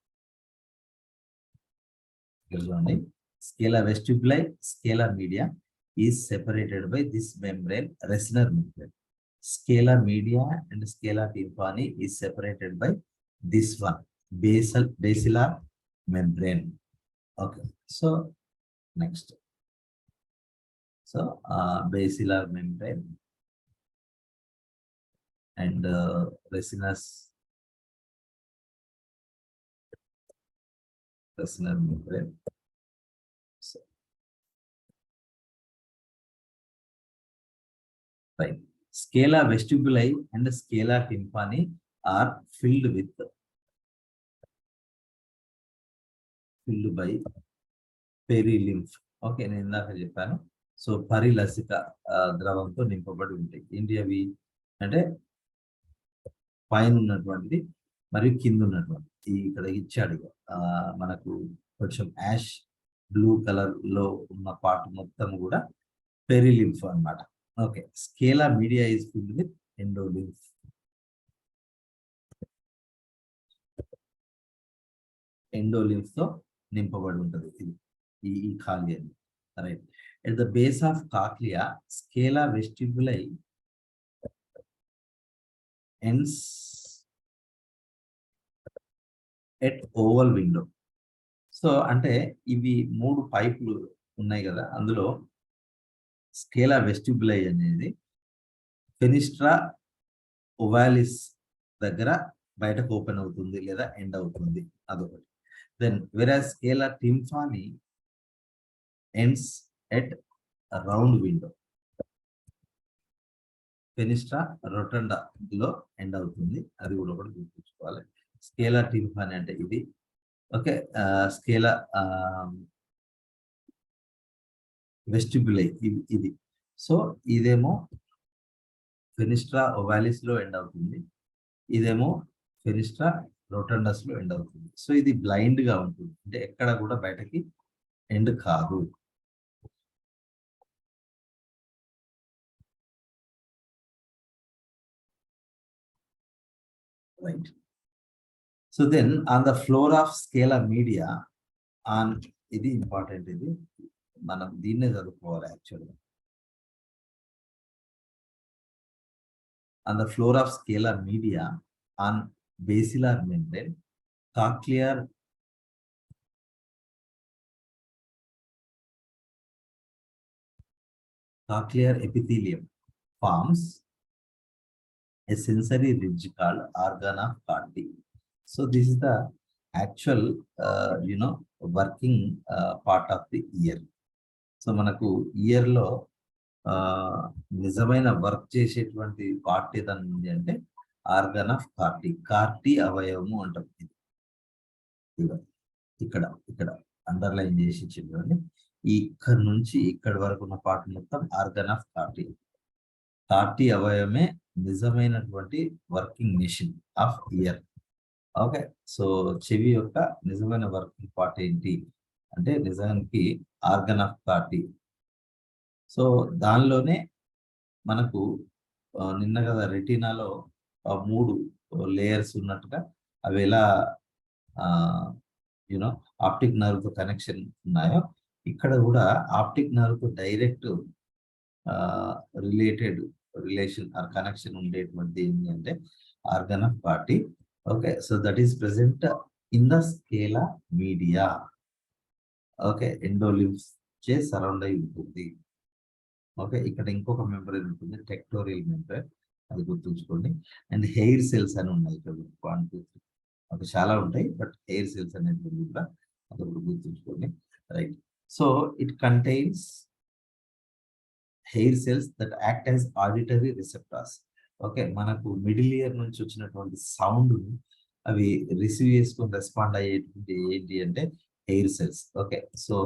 A: చూడండి, scala vestibuli scala media is separated by this membrane, Reissner membrane. Scala media and scala tympani is separated by this one, basilar membrane. Okay, so next, so basilar membrane and resinous membrane. So, right, scala vestibuli and scala tympani are filled by perilymph. Okay, నేను ఇందాక చెప్పాను. So పరిలసిక ద్రవంతో నింపబడి ఉంటాయి. ఏంటి అవి అంటే పైన ఉన్నటువంటిది మరియు కింద ఉన్నటువంటి ఇక్కడ ఇచ్చాడు మనకు కొంచెం యాష్ బ్లూ కలర్ లో ఉన్న పార్ట్ మొత్తం కూడా పెరిలింఫ్ అన్నమాట. Okay, scala media is filled with endolymph. Endolymph తో నింపబడి ఉంటుంది ఇది, ఈ ఖాళీ అని. Right, at the base of cochlea scala vestibuli ends at oval window. సో అంటే ఇవి 3 పైపులు ఉన్నాయి కదా, అందులో స్కేలా వెస్టిబ్యులై అనేది ఫెనిస్ట్రా ఓవాలిస్ దగ్గర బయటకు ఓపెన్ అవుతుంది లేదా ఎండ్ అవుతుంది, అదొకటి. Then whereas scala tympani ends at round window, fenestra rotunda లో ఎండ్ అవుతుంది, అది కూడా ఒకటి గుర్తుంచుకోవాలి. స్కేలా టింపానీ అంటే ఇది. ఓకే, స్కేలా వెస్టిబ్యులై ఇది. సో ఇదేమో ఫెనిస్ట్రా ఓవాలిస్ లో ఎండ్ అవుతుంది, ఇదేమో ఫెనిస్ట్రా రొటండస్ లో ఎండ్ అవుతుంది. సో ఇది బ్లైండ్ గా ఉంటుంది, అంటే ఎక్కడ కూడా బయటకి ఎండ్ కాదు. Right, so then on the floor of scala media on, ఇది ఇంపార్టెంట్, ఇది మనం దీన్నే చదువుకోవాలి యాక్చువల్గా. On the floor of scala media on basilar membrane cochlear epithelium forms a sensory ridge called organ of Cardi. So this is the actual working part of the ear. So మనకు year లో నిజమైన work చేసేటువంటి part ఏదన్నా ఉంది అంటే organ of CAR-T, CAR-T అవయవము అంటాం. ఇక్కడ ఇక్కడ అండర్లైన్ చేసి చూడండి, ఇక్కడ నుంచి ఇక్కడి వరకు ఉన్న పార్ట్ మొత్తం ఆర్గన్ ఆఫ్ కార్టీ అవయవమే నిజమైనటువంటి working machine of year. Okay, so చెవి యొక్క నిజమైన వర్కింగ్ పార్ట్ ఏంటి అంటే నిజానికి ఆర్గన్ ఆఫ్ కార్టీ. సో దానిలోనే మనకు నిన్న కదా రెటీనాలో 3 లేయర్స్ ఉన్నట్టుగా అవి ఎలా యూనో ఆప్టిక్ నర్వ్తో కనెక్షన్ ఉన్నాయో, ఇక్కడ కూడా ఆప్టిక్ నర్వ్తో డైరెక్ట్ రిలేషన్ ఆర్ కనెక్షన్ ఉండేటువంటి ఏంటి అంటే organ of Corti. Okay, so that is present in the scala media. Okay, endolymphs చే సరౌండ్ అయి ఉంటుంది. ఓకే, ఇక్కడ ఇంకొక మెంబ్రేన్ ఉంటుంది, టెక్టోరియల్ మెంబ్రేన్, అది గుర్తుంచుకోండి. అండ్ హెయిర్ సెల్స్ అని ఉన్నాయి ఇక్కడ 1, 2, 3. అది చాలా ఉంటాయి, బట్ హెయిర్ సెల్స్ అనేది కూడా అది గుర్తుంచుకోండి. Right, so it contains hair cells that act as auditory receptors. Okay, మనకు మిడిల్ ఇయర్ నుంచి వచ్చినటువంటి సౌండ్ అవి రిసీవ్ చేసుకొని రెస్పాండ్ అయ్యేటువంటి ఏంటి అంటే హెయిర్ సెల్స్. ఓకే, సో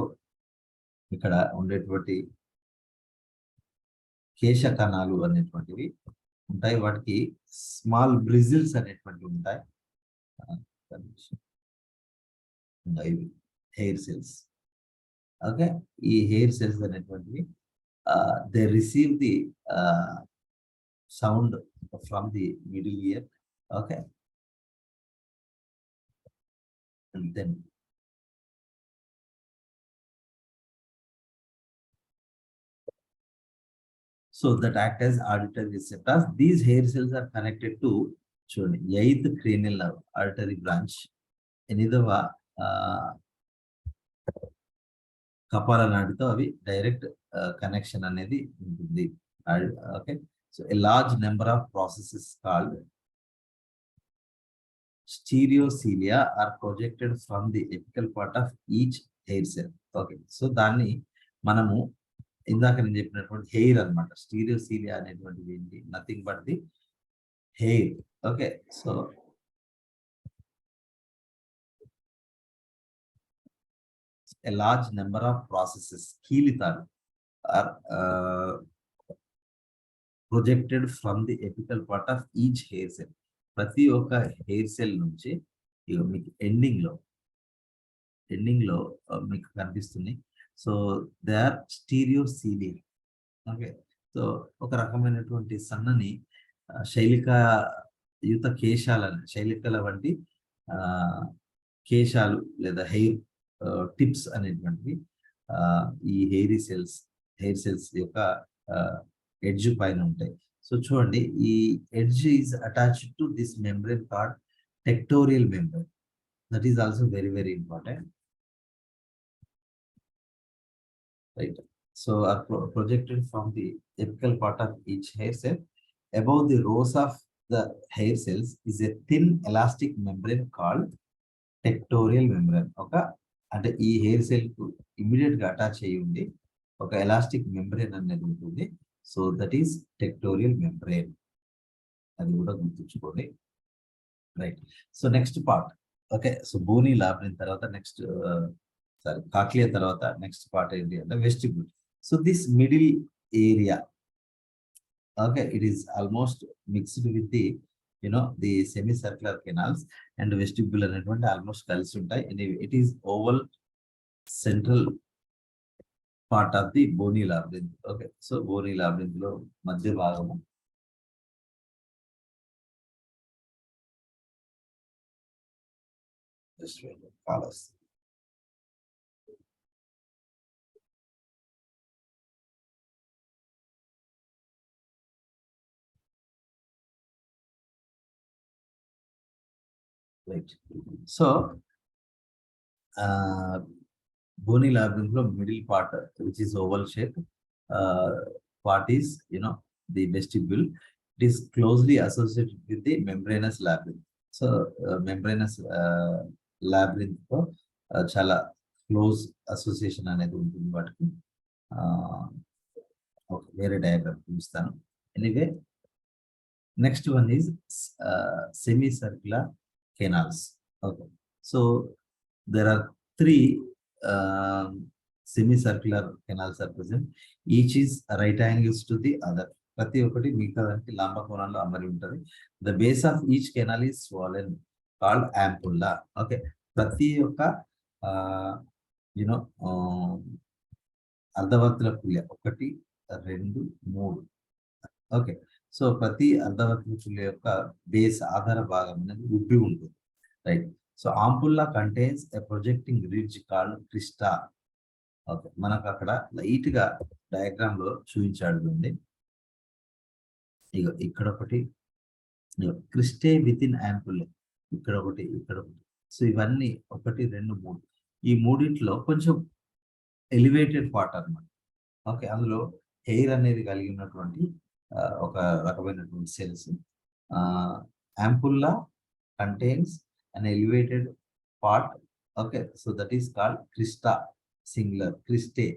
A: ఇక్కడ ఉండేటువంటి కేశ కణాలు అనేటువంటివి ఉంటాయి, వాటికి స్మాల్ బ్రిజిల్స్ అనేటువంటివి ఉంటాయి. Hair cells. ఓకే, ఈ హెయిర్ సెల్స్ అనేటువంటివి they receive the sound from the middle ear. Okay, and then so that act as auditory receptors. These hair cells are connected to 8th cranial nerve artery branch. ఎనిదవ కపాల నాడితో అవి direct connection అనేది ఉంటుంది. Okay, so a large number of processes called stereocilia are projected from the apical part of each hair cell. Okay, so దాన్ని మనము ఇందాక నేను చెప్పినటువంటి హెయిర్ అనమాట. స్టీరియోసీలియా అనేటువంటిది ఏంటి, nothing but the hair. Okay, so a large number of processes కీలితాలు are projected from the apical part of each hair cell. ప్రతి ఒక్క హెయిర్ సెల్ నుంచి మీకు ఎండింగ్ లో మీకు కనిపిస్తుంది. So they are stereocilia. Okay, so ఒక రకమైనటువంటి సన్నని శైలికాయుత శైలికల వంటి కేశాలు లేదా హెయిర్ టిప్స్ అనేటువంటివి ఈ హెయిర్ సెల్స్ యొక్క ఎడ్జ్ పైన ఉంటాయి. సో చూడండి, ఈ edge is attached to this membrane called tectorial membrane. That is also very very important. Right, so are projected from the apical part of each hair cell. Above the rows of the hair cells is a thin elastic membrane called tectorial membrane. అంటే ఈ hair cell కు immediate గా attach అయ్యి ఉండి ఒక elastic membrane అనేది ఉంటుంది. So that is tectorial membrane, అది కూడా గుర్తుంచుకోండి. Right, so next part. Okay, so bony labyrinth తర్వాత నెక్స్ట్ కాక్లియా తర్వాత నెక్స్ట్ పార్ట్ ఏంటి అంటే vestibule. So this middle area, okay, it is almost mixed with the the semi circular canals and vestibule అనేటువంటి almost కలిసి ఉంటాయి. It is oval central part of the bony labyrinth. Okay, so bony labyrinth లో మధ్య భాగము కాలస్. Right, so bony labyrinth లో middle part which is oval shape part is the vestibule. It is closely associated with the membranous labyrinth. So membranous labyrinth తో చాలా close association అనేది ఉంటుంది వాటికి. వేరే డయాగ్రామ్ చూపిస్తాను. Anyway, next one is semi circular canals. Okay, so there are 3 semicircular canals are present. Each is right angles to the other. ప్రతి ఒక్కటి మిగతా దానికి లంబ కోణంలో అమరి ఉంటుంది. The base of each canal is swollen called యాంపుల్లా. Okay, ప్రతి ఒక్క యూనో అర్ధవర్తుల పుల్య 1, 2, 3. ఓకే, సో ప్రతి అర్ధవర్తుల పుల్య యొక్క బేస్ ఆధార భాగం అనేది ఉబ్బి ఉంటుంది, right. So ampulla contains a projecting ridge called crista. Okay, మనకు అక్కడ లైట్ గా డయాగ్రామ్ లో చూపించాడు అండి. ఇక ఇక్కడ ఒకటి క్రిస్టే విత్ ఇన్ యాంపుల్, ఇక్కడ ఒకటి, ఇక్కడ ఒకటి. సో ఇవన్నీ 1, 2, 3. ఈ మూడింటిలో కొంచెం ఎలివేటెడ్ పార్ట్ అన్నమాట. ఓకే, అందులో హెయిర్ అనేది కలిగి ఉన్నటువంటి ఒక రకమైనటువంటి cells. Ampulla contains an elevated part. Okay, so that is called crista singular, cristae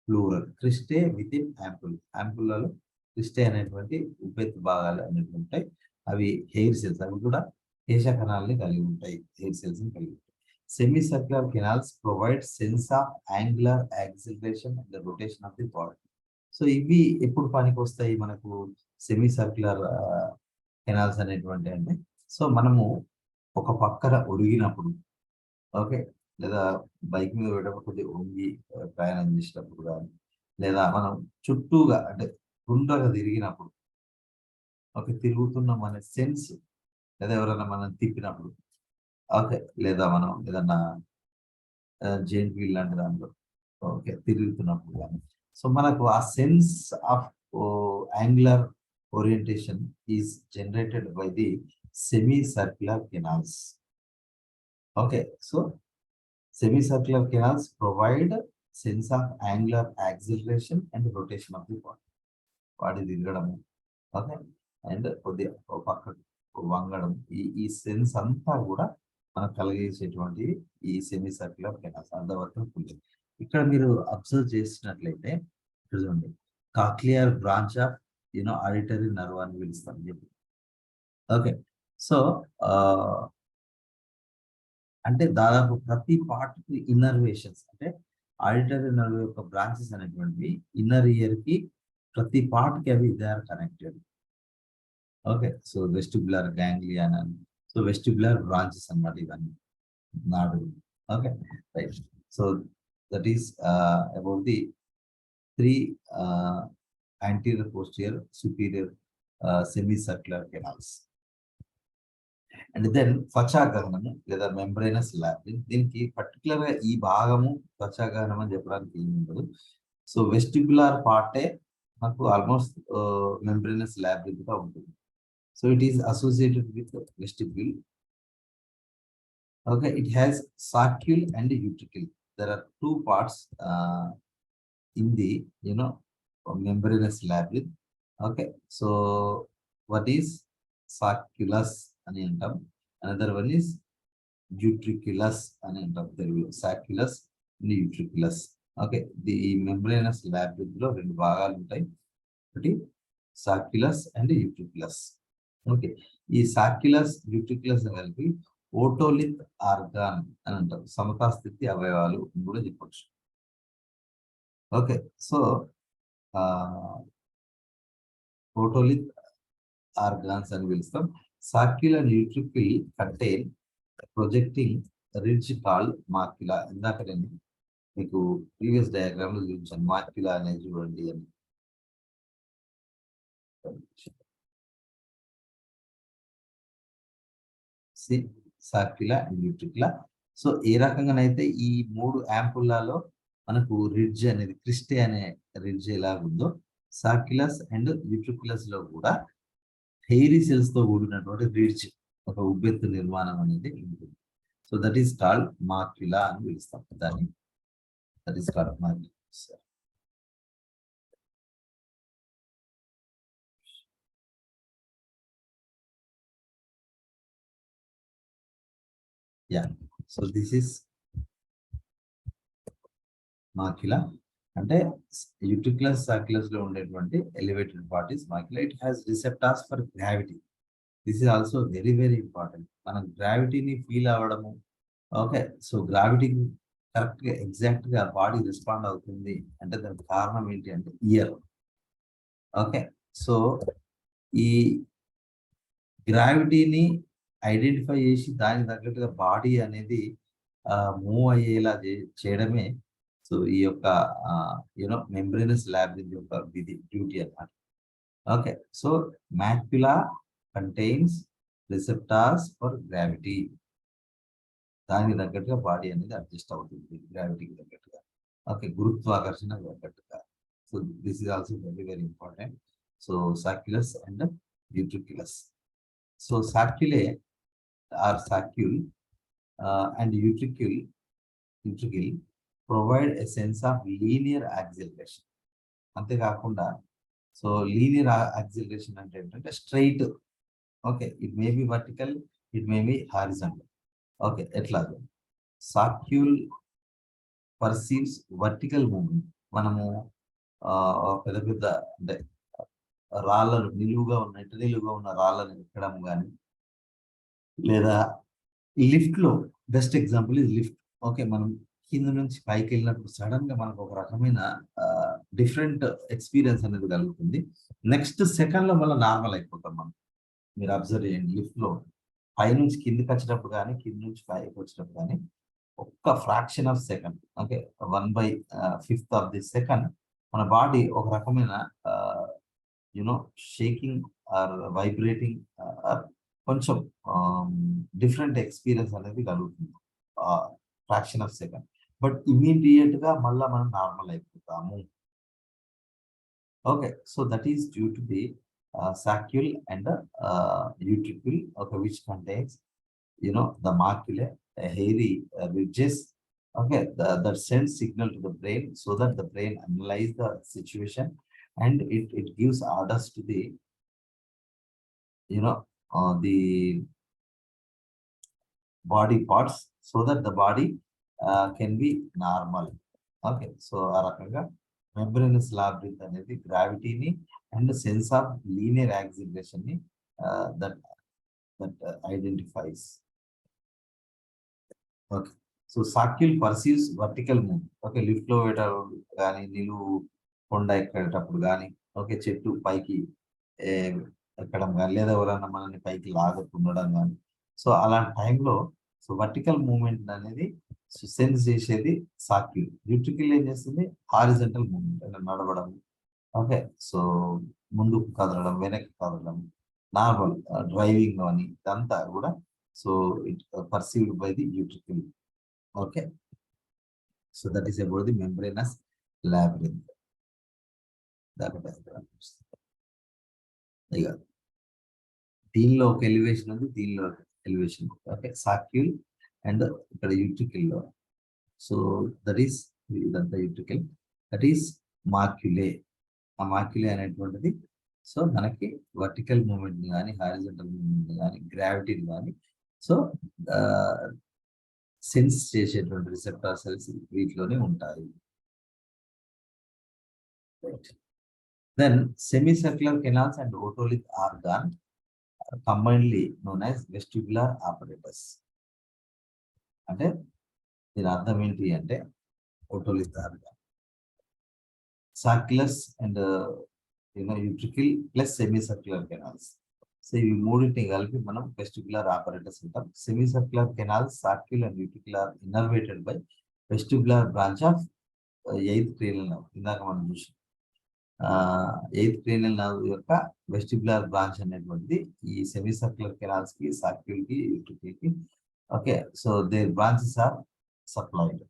A: plural. Cristae within ampulla, యాంపుల్లలో క్రిస్టే అనేటువంటి ఉపెత్తు భాగాలు అనేవి ఉంటాయి. అవి హెయిర్ సెల్స్, అవి కూడా కేశ కణాలని కలిగి ఉంటాయి, హెయిర్ సెల్స్ ని కలిగి ఉంటాయి. Semi circular canals provide sense of angular acceleration and rotation of the body. So ఇవి ఎప్పుడు పనికి వస్తాయి మనకు సెమీ సర్క్యులర్ కెనాల్స్ అనేటువంటి అంటే, సో మనము ఒక పక్కన ఒడిగినప్పుడు, ఓకే, లేదా బైక్ మీద వెళ్ళేటప్పుడు కొద్దిగా వంగి ప్రయాణం చేసేటప్పుడు కానీ, లేదా మనం చుట్టూగా అంటే గుండ్రగా తిరిగినప్పుడు, ఓకే, తిరుగుతున్నాం అనే సెన్స్, లేదా ఎవరైనా మనం తిప్పినప్పుడు, ఓకే, లేదా మనం ఏదన్నా జైంట్ వీల్ లాంటి దాంట్లో, ఓకే, తిరుగుతున్నప్పుడు కానీ, సో మనకు ఆ sense of angular orientation is generated by the semi circular canals. Okay, so semicircular canals provide sense of angular acceleration and rotation of the body. Body తిరగడము, ఓకే, అండ్ కొద్దిగా పక్క వంగడం, ఈ సెన్స్ అంతా కూడా మనకు కలిగేసేటువంటి ఈ సెమీ సర్క్యులర్ కెనాల్స్, అర్ధవర్తుల పుల్లి. ఇక్కడ మీరు అబ్జర్వ్ చేసినట్లయితే ఇక్కడ చూడండి, cochlear branch of auditory nerve అని పిలుస్తాం చెప్పి. ఓకే, సో అంటే దాదాపు ప్రతి పార్ట్ కి ఇన్నర్వేషన్స్, అంటే ఆడిటరీ నర్వ్ యొక్క బ్రాంచెస్ అనేటువంటివి ఇన్నర్ ఇయర్ కి ప్రతి పార్ట్ కి అవి they are connected. Okay, so vestibular ganglion అని, సో వెస్టిబులర్ బ్రాంచెస్ అన్నమాట ఇవన్నీ నాడు. Okay, right. So that is about the 3 anterior, posterior, superior semicircular canals. And then త్వచాగహనము లేదా మెంబ్రేనస్ లాబ్రిథ్. దీనికి పర్టికులర్ గా ఈ భాగము త్వచాగహనం అని చెప్పడానికి ఏమి ఉండదు. సో వెస్టిబులర్ పార్టే మనకు ఆల్మోస్ట్ మెంబ్రేనస్ లాబ్రిథ్ గా ఉంటుంది. So it is associated with vestibule. Okay, it has saccule and utricle. There are 2 parts in the membranous labyrinth. Okay, so what is saculus అని అంటాం, అనదర్ వన్ ఇస్ యూట్రిక్యులస్ అని అంటాం తెలుగులో, సాక్యులస్ and యూట్రిక్యులస్. Okay, the membranous లాబ్రిథ్ లో 2 భాగాలు ఉంటాయి, ఒకటి సాక్యులస్ and యూట్రిక్యులస్. Okay, ఈ సాక్యులస్ యూట్రిక్యులస్ కలిపి ఓటోలిత్ ఆర్గాన్ అని అంటారు, సమతాస్థితి అవయవాలు అని కూడా చెప్పొచ్చు. ఓకే, సో ఓటోలిత్ ఆర్గాన్స్ అని పిలుస్తాం. సాక్యులర్ యూట్రికిల్ కంటైన్ ప్రొజెక్టింగ్ రిడ్జ్ కాల్డ్ మాక్యులా. ఇందాక నేను మీకు ప్రీవియస్ డయాగ్రామ్ లో చూపించాను, మాక్యులా అనేది చూడండి అని. సాక్యులా అండ్ యూట్రికులా. సో ఏ రకంగానైతే ఈ 3 యాంపుల్లాలో మనకు రిడ్జ్ అనేది, క్రిస్టే అనే రిడ్జ్ ఎలా ఉందో, సాక్యులస్ అండ్ యూట్రికులస్ లో కూడా హెయిరీ సెల్స్ తో కూడినటువంటి రిడ్జ్, ఒక ఉబ్బెత్తు నిర్మాణం అనేది ఉంటుంది. So that is called macula అని పిలుస్తాం దాన్ని. That is called macula. Yeah, so this is macula. అంటే యూట్రికులస్ సాక్యులస్ లో ఉండేటువంటి elevated part is macula. It has receptors for gravity. This is also very very important. మనం గ్రావిటీని feel అవ్వడము, okay, so గ్రావిటీకి కరెక్ట్ గా ఎగ్జాక్ట్ గా body respond అవుతుంది అంటే దానికి కారణం ఏంటి అంటే ఇయర్. ఓకే, సో ఈ గ్రావిటీని ఐడెంటిఫై చేసి దానికి తగ్గట్టుగా బాడీ అనేది మూవ్ అయ్యేలా చేయడమే సో ఈ యొక్క యూనో మెంబ్రేనస్ లాబిరింత్ యొక్క విధి డ్యూటీ అన్నమాట. Okay, so macula contains receptors for gravity. దానికి తగ్గట్టుగా బాడీ అనేది అడ్జస్ట్ అవుతుంది గ్రావిటీకి తగ్గట్టుగా. ఓకే, గురుత్వాకర్షణ తగ్గట్టుగా. So this is also very very important. So sacculus and utriculus. So saccule or saccule and utricle provide a sense of linear acceleration. అంతేకాకుండా so linear acceleration అంటే ఏంటంటే straight. Okay, it may be vertical, it may be horizontal. Okay, ఎట్లా saccule perceives vertical movement. మనము పెద్ద పెద్ద అంటే రాళ్ళను నిలువుగా ఉన్న రాళ్ళను ఎక్కడం కానీ లేదా లిఫ్ట్ లో బెస్ట్ ఎగ్జాంపుల్ ఇది లిఫ్ట్. ఓకే, మనం కింద నుంచి పైకి వెళ్ళినప్పుడు సడన్ గా మనకు ఒక రకమైన డిఫరెంట్ ఎక్స్పీరియన్స్ అనేది కలుగుతుంది. నెక్స్ట్ సెకండ్ లో మళ్ళీ నార్మల్ అయిపోతాం మనం. మీరు అబ్జర్వ్ చేయండి, లిఫ్ట్ లో పై నుంచి కిందికి వచ్చేటప్పుడు కానీ కింద నుంచి పైకి వచ్చేటప్పుడు కానీ ఒక్క fraction of second, okay 1/5 of the second మన బాడీ ఒక రకమైన యునో షేకింగ్ ఆర్ వైబ్రేటింగ్ కొంచెం డిఫరెంట్ ఎక్స్పీరియన్స్ అనేది కలుగుతుంది fraction of second. But immediate గా మళ్ళీ మనం నార్మల్ అయిపోతాము. Okay, so that is due to the saccule and utricle, okay, which contains the maculae, hairy ridges, okay, that sends signal to the brain so that the brain analyze the situation and it gives orders to the the body parts so that the body can be normal. Okay, so ఆ రకంగా membranous labyrinth అనేది గ్రావిటీని and sense of linear acceleration ని that identifies. Okay, so saccule perceives vertical move. Okay, lift లో పెట్టేటప్పుడు కానీ నిలువు కొండ ఎక్కేటప్పుడు కానీ ఓకే చెట్టు పైకి ఎక్కడం కానీ లేదా ఎవరైనా మనల్ని పైకి లాగుతుండడం కానీ సో అలాంటి టైంలో సో వర్టికల్ మూవ్మెంట్ అనేది సెన్స్ చేసేది సాక్యూల్. యూట్రికల్ ఏం చేస్తుంది హారిజంటల్ మూవ్మెంట్ అంటే నడవడం. ఓకే, సో ముందుకు కదలడం వెనక్కి కదలడం నార్మల్ డ్రైవింగ్ అని ఇదంతా కూడా so it perceived by the utricle. Okay, so that is about the membranous labyrinth. ఇక దీనిలో ఒక ఎలివేషన్ ఉంది, దీనిలో ఎలివేషన్. ఓకే, సాక్యూల్ అండ్ ఇక్కడ యూట్రికల్ లో సో దట్ ఈస్ ఇదంతా యూట్రికల్, దట్ ఈస్ మాక్యులే. ఆ మాక్యులే అనేటువంటిది సో మనకి వర్టికల్ మూవ్మెంట్ కానీ హారిజంటల్ మూవ్మెంట్ కానీ గ్రావిటీని కానీ సో సెన్స్ చేసేటువంటి రిసెప్టార్ సెల్స్ వీటిలోనే ఉంటాయి. Then semicircular canals and otolith organ combinedly known as vestibular operators. అంటే దీని అర్థం ఏంటి అంటే otolith organ sacculus and utricle plus semicircular canals. So ఇవి మూడింటిని కలిపి మనం వెస్టిబ్యులర్ ఆపరేటర్స్ అంటాం. Semicircular canals saccule and utricle are innervated by vestibular branch of eighth cranial nerve. ఇందాక మనం చూసాం ఎయిత్ క్రేనియల్ నర్వ్ యొక్క వెస్టిబ్యులర్ బ్రాంచ్ అనేటువంటిది ఈ సెమీసర్క్యులర్ కెనాల్స్ కి సాక్యుల్ కి యూట్రికల్ కి. Okay, so their branches are supplied.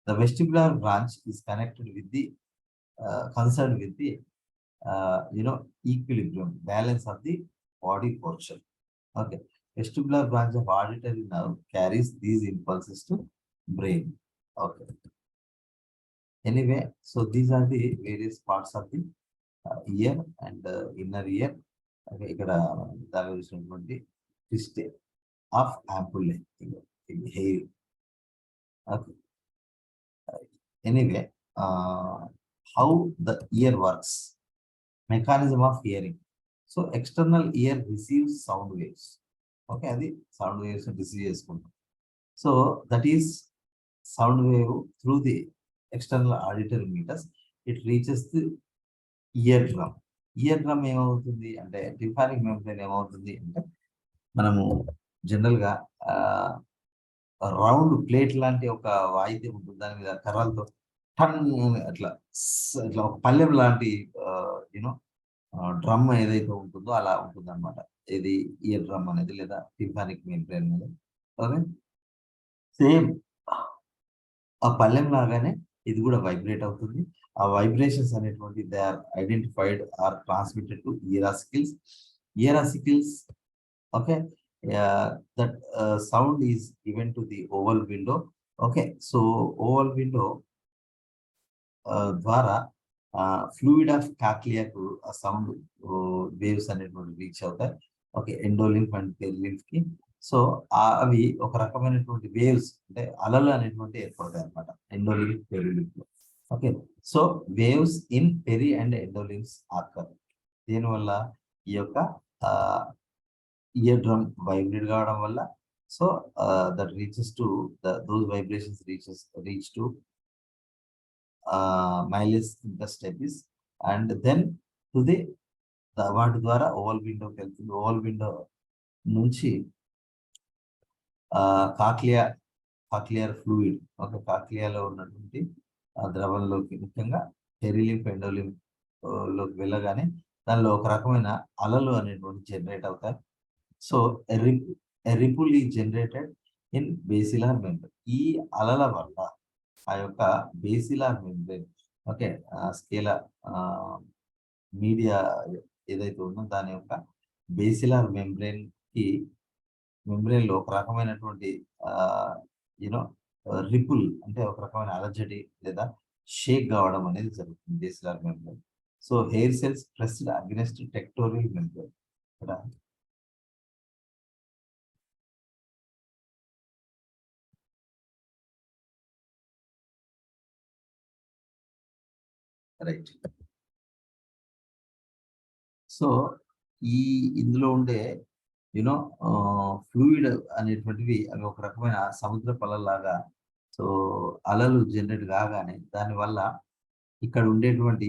A: The vestibular branch is connected with the concerned with the equilibrium, balance of the body portion. Okay, vestibular branch of auditory nerve carries these impulses to brain. Okay, anyway, so these are the various parts of the ear and inner ear. Okay, ikkada daga chusinavanti twist of ampullae in hair. Okay, anyway, how the ear works, mechanism of hearing. So external ear receives sound waves. Okay, adi sound waves receive cheskuntam. So that is sound wave through the external auditory meters, it reaches the eardrum. Eardrum ఏమవుతుంది అంటే tympanic membrane ఏమవుతుంది అంటే మనము జనరల్గా round plate లాంటి ఒక వాయిద్యం ఉంటుంది, దాని మీద కర్రలతో టన్ అట్లా అట్లా ఒక పల్లెం లాంటి యూనో డ్రమ్ ఏదైతే ఉంటుందో అలా ఉంటుంది అనమాట. ఇది ఇయర్ డ్రమ్ అనేది లేదా టింపానిక్ మెంబ్రేన్ అనేది. ఓకే, సేమ్ ఆ పళ్ళెం లాగానే ఇది కూడా వైబ్రేట్ అవుతుంది. ఆ వైబ్రేషన్స్ అనేటువంటి they are identified or transmitted to ear ossicles. Ear ossicles, okay, that sound is given to the oval window. Okay, so oval window ద్వారా ఫ్లూయిడ్ ఆఫ్ కాక్లియాకు ఆ సౌండ్ వేవ్స్ అనేటువంటి రీచ్ అవుతాయి. ఓకే, ఎండోలింఫ్ అండ్ పెరిలింఫ్ కి. So అవి ఒక రకమైనటువంటి waves అంటే అలలు అనేటువంటి ఏర్పడతాయి అనమాట ఎండోలింఫ్ పెరిలింఫ్ లో. Okay, so waves in peri and endolymphs occur. దీనివల్ల ఈ యొక్క ఇయర్ డ్రమ్ వైబ్రేట్ కావడం వల్ల, so that reaches to those vibrations reach to malleus ఇంటర్స్టెపిస్ అండ్ దెన్ టు ది వాటి ద్వారా ఓవల్ విండోకి వెళ్తుంది. ఓవల్ విండో నుంచి కాక్లియర్ ఫ్లూయిడ్, ఒక కాక్లియాలో ఉన్నటువంటి ద్రవంలోకి ముఖ్యంగా పెరిలింఫ్ ఎండోలింఫ్ లోకి వెళ్ళగానే దానిలో ఒక రకమైన అలలు అనేటువంటి జనరేట్ అవుతాయి. సో రిపుల్ ఈ జనరేటెడ్ ఇన్ బేసిలార్ మెంబ్రేన్. ఈ అలల వల్ల ఆ యొక్క basilar membrane, okay, scala media ఏదైతే ఉందో దాని యొక్క బేసిలార్ మెంబ్రేన్ లో ఒక రకమైనటువంటి యూనో రిపుల్ అంటే ఒక రకమైన అలజడి లేదా షేక్ కావడం అనేది జరుగుతుంది basilar membrane. So hair cells pressed against tectorial membrane. Right. So ఇందులో ఉండే యూనో ఫ్లూయిడ్ అనేటువంటివి అవి ఒక రకమైన సముద్ర పలలాగా, సో అలలు జనరేట్ కాగానే దానివల్ల ఇక్కడ ఉండేటువంటి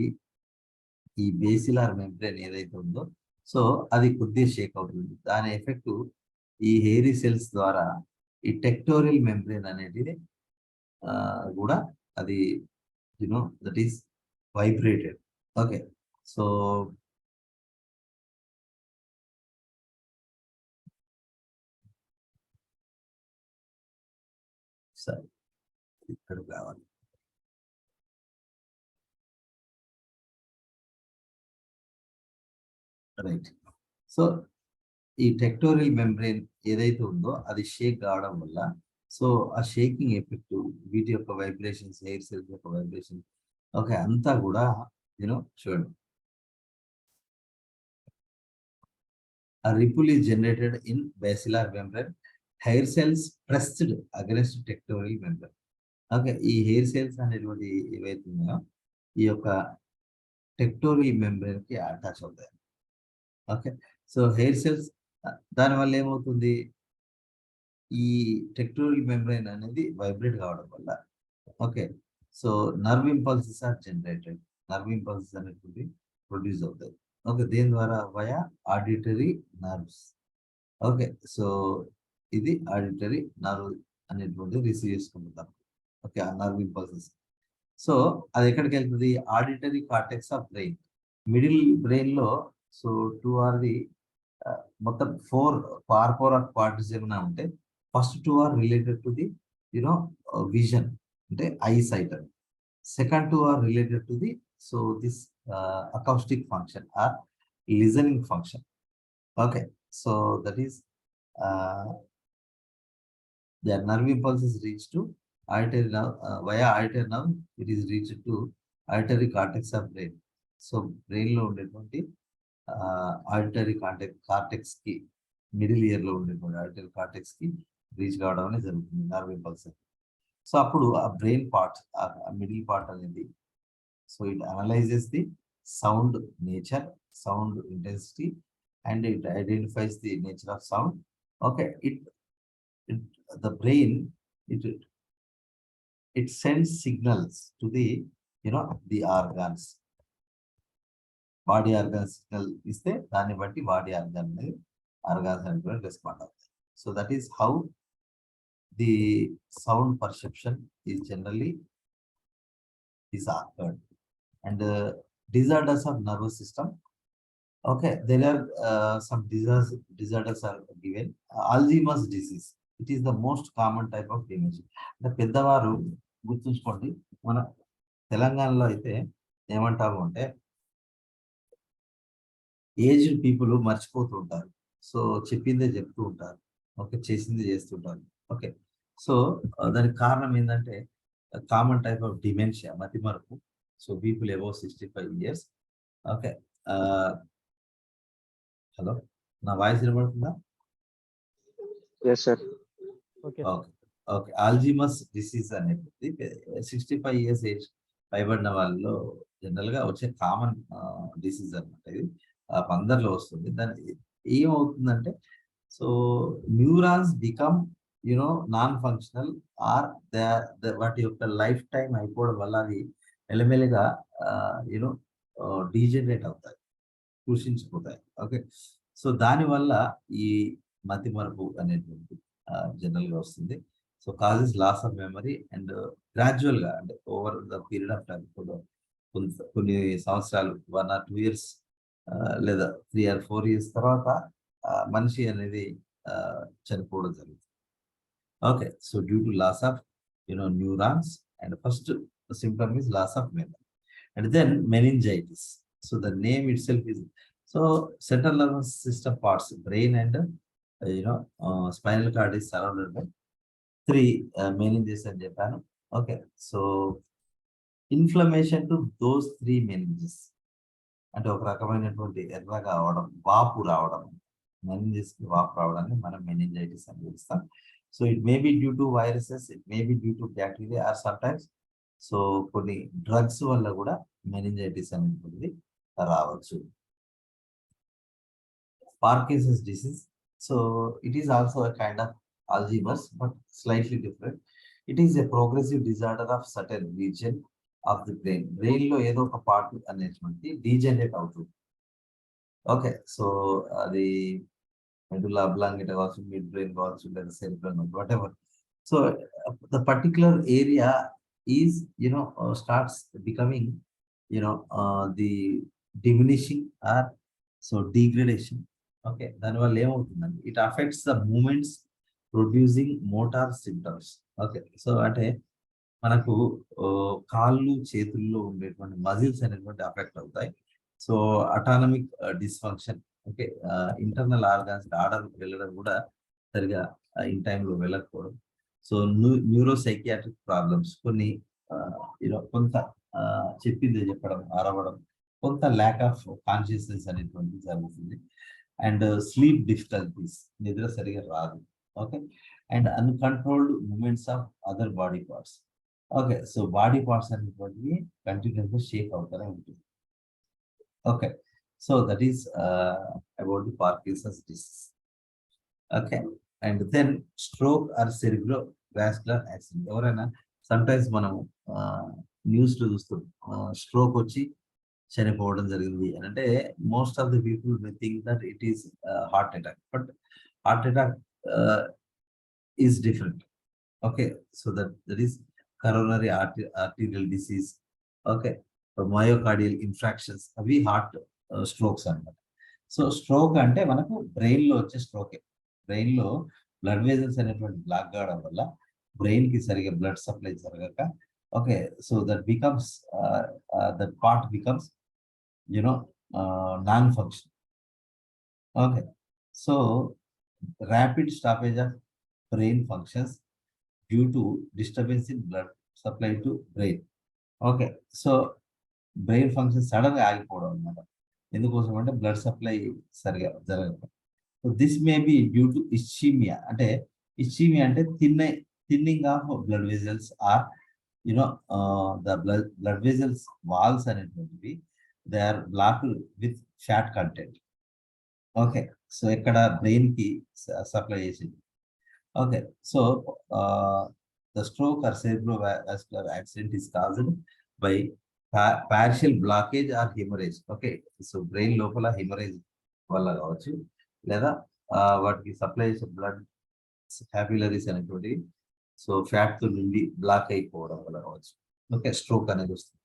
A: ఈ బేసిలార్ మెంబ్రేన్ ఏదైతే ఉందో సో అది కొద్దిగా షేక్ అవుతుంది. దాని ఎఫెక్ట్ ఈ హెయిరీ సెల్స్ ద్వారా ఈ టెక్టోరియల్ మెంబ్రేన్ అనేది కూడా అది that is vibrated. Okay, so సరే ఇక్కడ కావాలి. రైట్. సో ఈ టెక్టోరియల్ మెంబ్రేన్ ఏదైతే ఉందో అది షేక్ కావడం వల్ల, సో ఆ షేకింగ్ ఎఫెక్ట్ వీటి యొక్క వైబ్రేషన్స్, హెయిర్ సెల్స్ యొక్క వైబ్రేషన్, ఓకే, అంతా కూడా చూడండి. A ripple is generated in basilar membrane. Hair cells pressed against tectorial membrane. Okay, ఈ హెయిర్ సెల్స్ అనేటువంటి ఏవైతే ఉన్నాయో ఈ యొక్క టెక్టోరియల్ మెంబ్రేన్ కి అటాచ్ అవుతాయి. ఓకే, సో హెయిర్ సెల్స్ దానివల్ల ఏమవుతుంది, ఈ టెక్టోరియల్ మెంబ్రేన్ అనేది వైబ్రేట్ కావడం వల్ల, okay, so nerve impulses are generated. Nerve impulses అనేటువంటి ప్రొడ్యూస్ అవుతాయి. ఓకే, దీని ద్వారా via auditory nerves. Okay, so ఇది ఆడిటరీ నర్వ్ అనేటువంటి రిసీవ్ చేసుకుంటాం. ఓకే, ఆ నర్వ్ ఇంపల్సెస్. సో అది ఎక్కడికి వెళ్తుంది, auditory cortex of brain. Middle brain లో సో 2 ఆర్ ది మొత్తం 4 కార్పోర్ ఆఫ్ క్వార్టర్స్ ఏమైనా ఉంటే first 2 are related to the vision అంటే ఐ సైట్ అని. Second 2 are related to the so this acoustic function or listening function. Okay, so that is the nerve impulse is reached to auditory nerve via auditory nerve. It is reached to auditory cortex of brain. So brain లో ఉండేటువంటి auditory cortex కి middle ear లో ఉండేటువంటి auditory cortex కి reach కావడం అనేది జరుగుతుంది nerve impulse. So అప్పుడు ఆ బ్రెయిన్ పార్ట్, ఆ మిడిల్ పార్ట్ అనేది so it analyses the sound nature, sound intensity and it identifies the nature of sound. Okay, the brain, it it sends signals to the, the organs. Body organ signal iste దాన్ని బట్టి body organs and respond అవుతాయి. So that is how the sound perception is generally is occurred. And disorders of nervous system. Okay, there are some disorders are given. Alzheimer's disease. It is the most common type of dementia. The పెద్దవారు గుర్తుంచుకోండి, మన తెలంగాణలో అయితే ఏమంటాము అంటే aged people మర్చిపోతూ ఉంటారు. So చెప్పిందే చెప్తూ ఉంటారు. ఓకే, చేసింది చేస్తుంటారు. ఓకే, సో దానికి కారణం ఏంటంటే కామన్ టైప్ ఆఫ్ డిమెన్షియా, మతిమరుపు. So people above 65 years. Okay, hello, నా వాయిస్ వినబడుతుందా?
B: Yes, sir.
A: Okay okay. Alzheimer's disease అనేది 65 years ఏజ్ పైబడిన వాళ్ళలో జనరల్ గా వచ్చే కామన్ డిసీజ్ అనమాట. ఇది అందరిలో వస్తుంది. దాని ఏమవుతుందంటే, so neurons become non functional or వాటి యొక్క లైఫ్ టైం అయిపోవడం వల్ల అవి మెల్లమెల్లగా డీజనరేట్ అవుతాయి, కృషించిపోతాయి. ఓకే, సో దానివల్ల ఈ మతి మరపు అనేటువంటి జనరల్ గా వస్తుంది. So causes loss of memory and gradual గా, అంటే over the period of time, కొన్ని సంవత్సరాలు 1 or 2 years లేదా 3 or 4 years తర్వాత మనిషి అనేది చనిపోవడం జరుగుతుంది. Okay, so due to loss of neurons, and first symptom is loss of memory, and then meningitis. So the name itself is, so central nervous system parts, brain and spinal cord is surrounded by 3 meninges అని చెప్పాను. Okay, so inflammation to those 3 meninges, అంటే ఒక రకమైనటువంటి ఎర్రగా అవడం, వాపు రావడం, meninges కి వాపు రావడాన్ని మనం మెనింజైటిస్ అని పిలుస్తాం. So it may be due to viruses, it may be due to bacteria, or sometimes so కొన్ని డ్రగ్స్ వల్ల కూడా మెనింజైటిస్ అనేటువంటిది రావచ్చు. Parkinson's disease. So it is also a kind of Alzheimer's, but slightly different. It is a progressive disorder of certain region of the brain. Brain లో ఏదో ఒక part అనేటువంటి degenerate అవుతుంది. ఓకే, సో అది మెడులా అబ్లాంగేటా కావచ్చు, midbrain కావచ్చు, లేదా cerebrum, whatever. So the particular area is starts becoming the diminishing or so degradation. Okay, దానివల్ల ఏమవుతుందండి, it affects the movements producing motor symptoms. Okay, so అంటే మనకు కాళ్ళు చేతుల్లో ఉండేటువంటి మజిల్స్ అనేటువంటి అఫెక్ట్ అవుతాయి. So autonomic dysfunction. Okay, internal organs order వెళ్ళడం కూడా సరిగా ఇన్ టైంలో వెళ్ళకపోవడం. సో న్యూరోసైకియాట్రిక్ ప్రాబ్లమ్స్, కొన్ని కొంత చెప్పింది చెప్పడం, అరవడం, కొంత ల్యాక్ ఆఫ్ కాన్షియస్నెస్ అనేటువంటి జరుగుతుంది. అండ్ స్లీప్ డిఫికల్టీస్, నిద్ర సరిగా రాదు. Okay, and uncontrolled movements of other body parts. Okay, so body parts అనేటువంటివి కంటిన్యూస్ గా షేక్ అవుతూనే ఉంటుంది. Okay, so that is about the Parkinson's disease. Okay, and then stroke or cerebrovascular accident. ఎవరైనా sometimes మనం news లో చూస్తాం, stroke వచ్చి చనిపోవడం జరిగింది అని అంటే, most of the people may think that it is heart attack, but heart attack is different. Okay, so that is coronary arterial disease. Okay, myocardial infarctions, అవి హార్ట్ స్ట్రోక్స్ అన్నమాట. సో స్ట్రోక్ అంటే మనకు brain లో వచ్చే స్ట్రోకే. Brain లో blood vessels అనేటువంటి block కావడం వల్ల బ్రెయిన్ కి సరిగా బ్లడ్ సప్లై జరగక, okay, so that becomes that part becomes non function. Okay, so rapid stoppage of brain functions due to disturbance in blood supply to brain. Okay, so brain function sudden గా ఆగిపోవడం అనమాట. ఎందుకోసం అంటే blood supply సరిగా జరగక. So this may be due to ischemia. అంటే ischemia అంటే thinning of blood vessels or the blood vessels walls అనేటువంటివి they are blocked with fat content. Okay, so ఇక్కడ బ్రెయిన్ కి సప్లై చేసింది. Okay, so The stroke or cerebrovascular accident is caused by partial blockage or hemorrhage. Okay, so brain లోపల hemorrhage వల్ల కావచ్చు, లేదా వాటికి supply చేసే బ్లడ్ క్యాపిలరీస్ అనేటువంటి సో ఫ్యాట్ తో నుండి బ్లాక్ అయిపోవడం వల్ల కావచ్చు. ఓకే, స్ట్రోక్ అనేది వస్తుంది.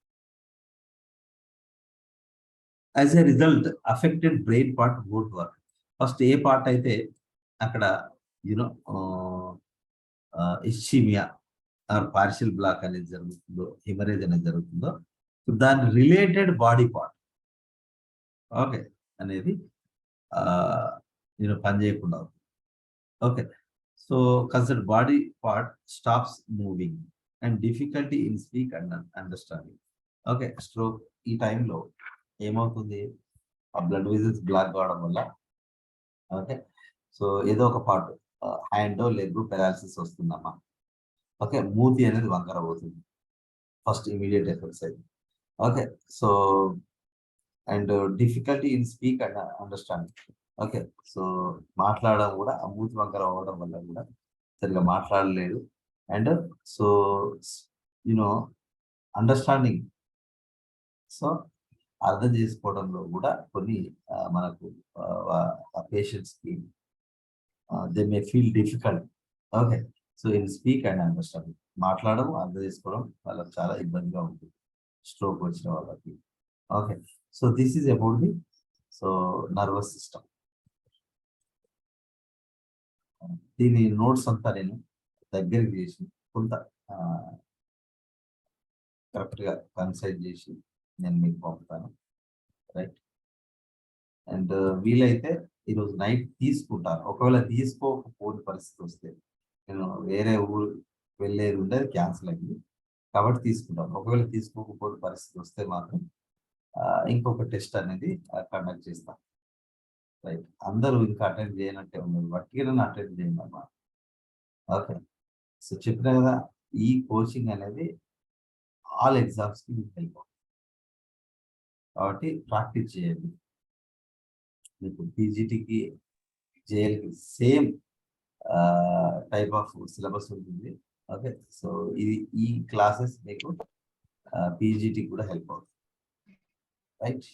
A: As a result affected brain part won't work. First A part అయితే అక్కడ యూనో ఇస్చీమియా ఆర్ పార్షియల్ బ్లాక్ అనేది జరుగుతుందో, హిమరేజ్ అనేది జరుగుతుందో, దాని రిలేటెడ్ బాడీ పార్ట్ ఓకే అనేది పనిచేయకుండా అవుతుంది. Okay, so consider body part stops moving and difficulty in speak and understanding. Okay, stroke ఈ టైంలో ఏమవుతుంది, ఆ బ్లడ్ వెజల్స్ బ్లాక్ కావడం వల్ల ఓకే, సో ఏదో ఒక పార్ట్ హ్యాండ్ లెగ్ పెరాలసిస్ వస్తుందమ్మా. ఓకే, మూతి అనేది వంకర పోతుంది ఫస్ట్ ఇమీడియట్ ఎఫెక్ట్స్ అయితే. Okay, so and difficulty in speak and understanding. Okay, so మాట్లాడడం కూడా ఆ మూతి వంకర అవ్వడం వల్ల కూడా సరిగ్గా మాట్లాడలేదు. And so you know understanding, so అర్థం చేసుకోవడంలో కూడా కొన్ని మనకు పేషెంట్స్కి they may feel difficult. Okay, so in speak and understanding, మాట్లాడడం అర్థం చేసుకోవడం వాళ్ళకి చాలా ఇబ్బందిగా ఉంటుంది స్ట్రోక్ వచ్చిన వాళ్ళకి. Okay, so this is about the so nervous system. దీని నోట్స్ అంతా నేను దగ్గరికి చేసి కొంత కరెక్ట్గా కన్సల్ట్ చేసి నేను మీకు పంపుతాను, రైట్. అండ్ వీలైతే ఈరోజు నైట్ తీసుకుంటాను. ఒకవేళ తీసుకోకపోని పరిస్థితి వస్తే నేను వేరే ఊరు వెళ్ళేది ఉండే, అది క్యాన్సిల్ అయింది కాబట్టి తీసుకుంటాను. ఒకవేళ తీసుకోకపోని పరిస్థితి వస్తే మాత్రం ఇంకొక టెస్ట్ అనేది కండక్ట్ చేస్తాం, రైట్. అందరూ ఇంకా అటెండ్ చేయనట్టే ఉన్నారు, వట్టిగా అటెండ్ చేయండి అమ్మా. ఓకే, సో చెప్పిన కదా, ఈ కోచింగ్ అనేది ఆల్ ఎగ్జామ్స్కి మీకు హెల్ప్ అవుతుంది కాబట్టి ప్రాక్టీస్ చేయండి. మీకు పీజీటీకి జేఎల్కి సేమ్ టైప్ ఆఫ్ సిలబస్ ఉంటుంది. ఓకే, సో ఈ క్లాసెస్ మీకు పీజీటీకి కూడా హెల్ప్ అవుతుంది, రైట్.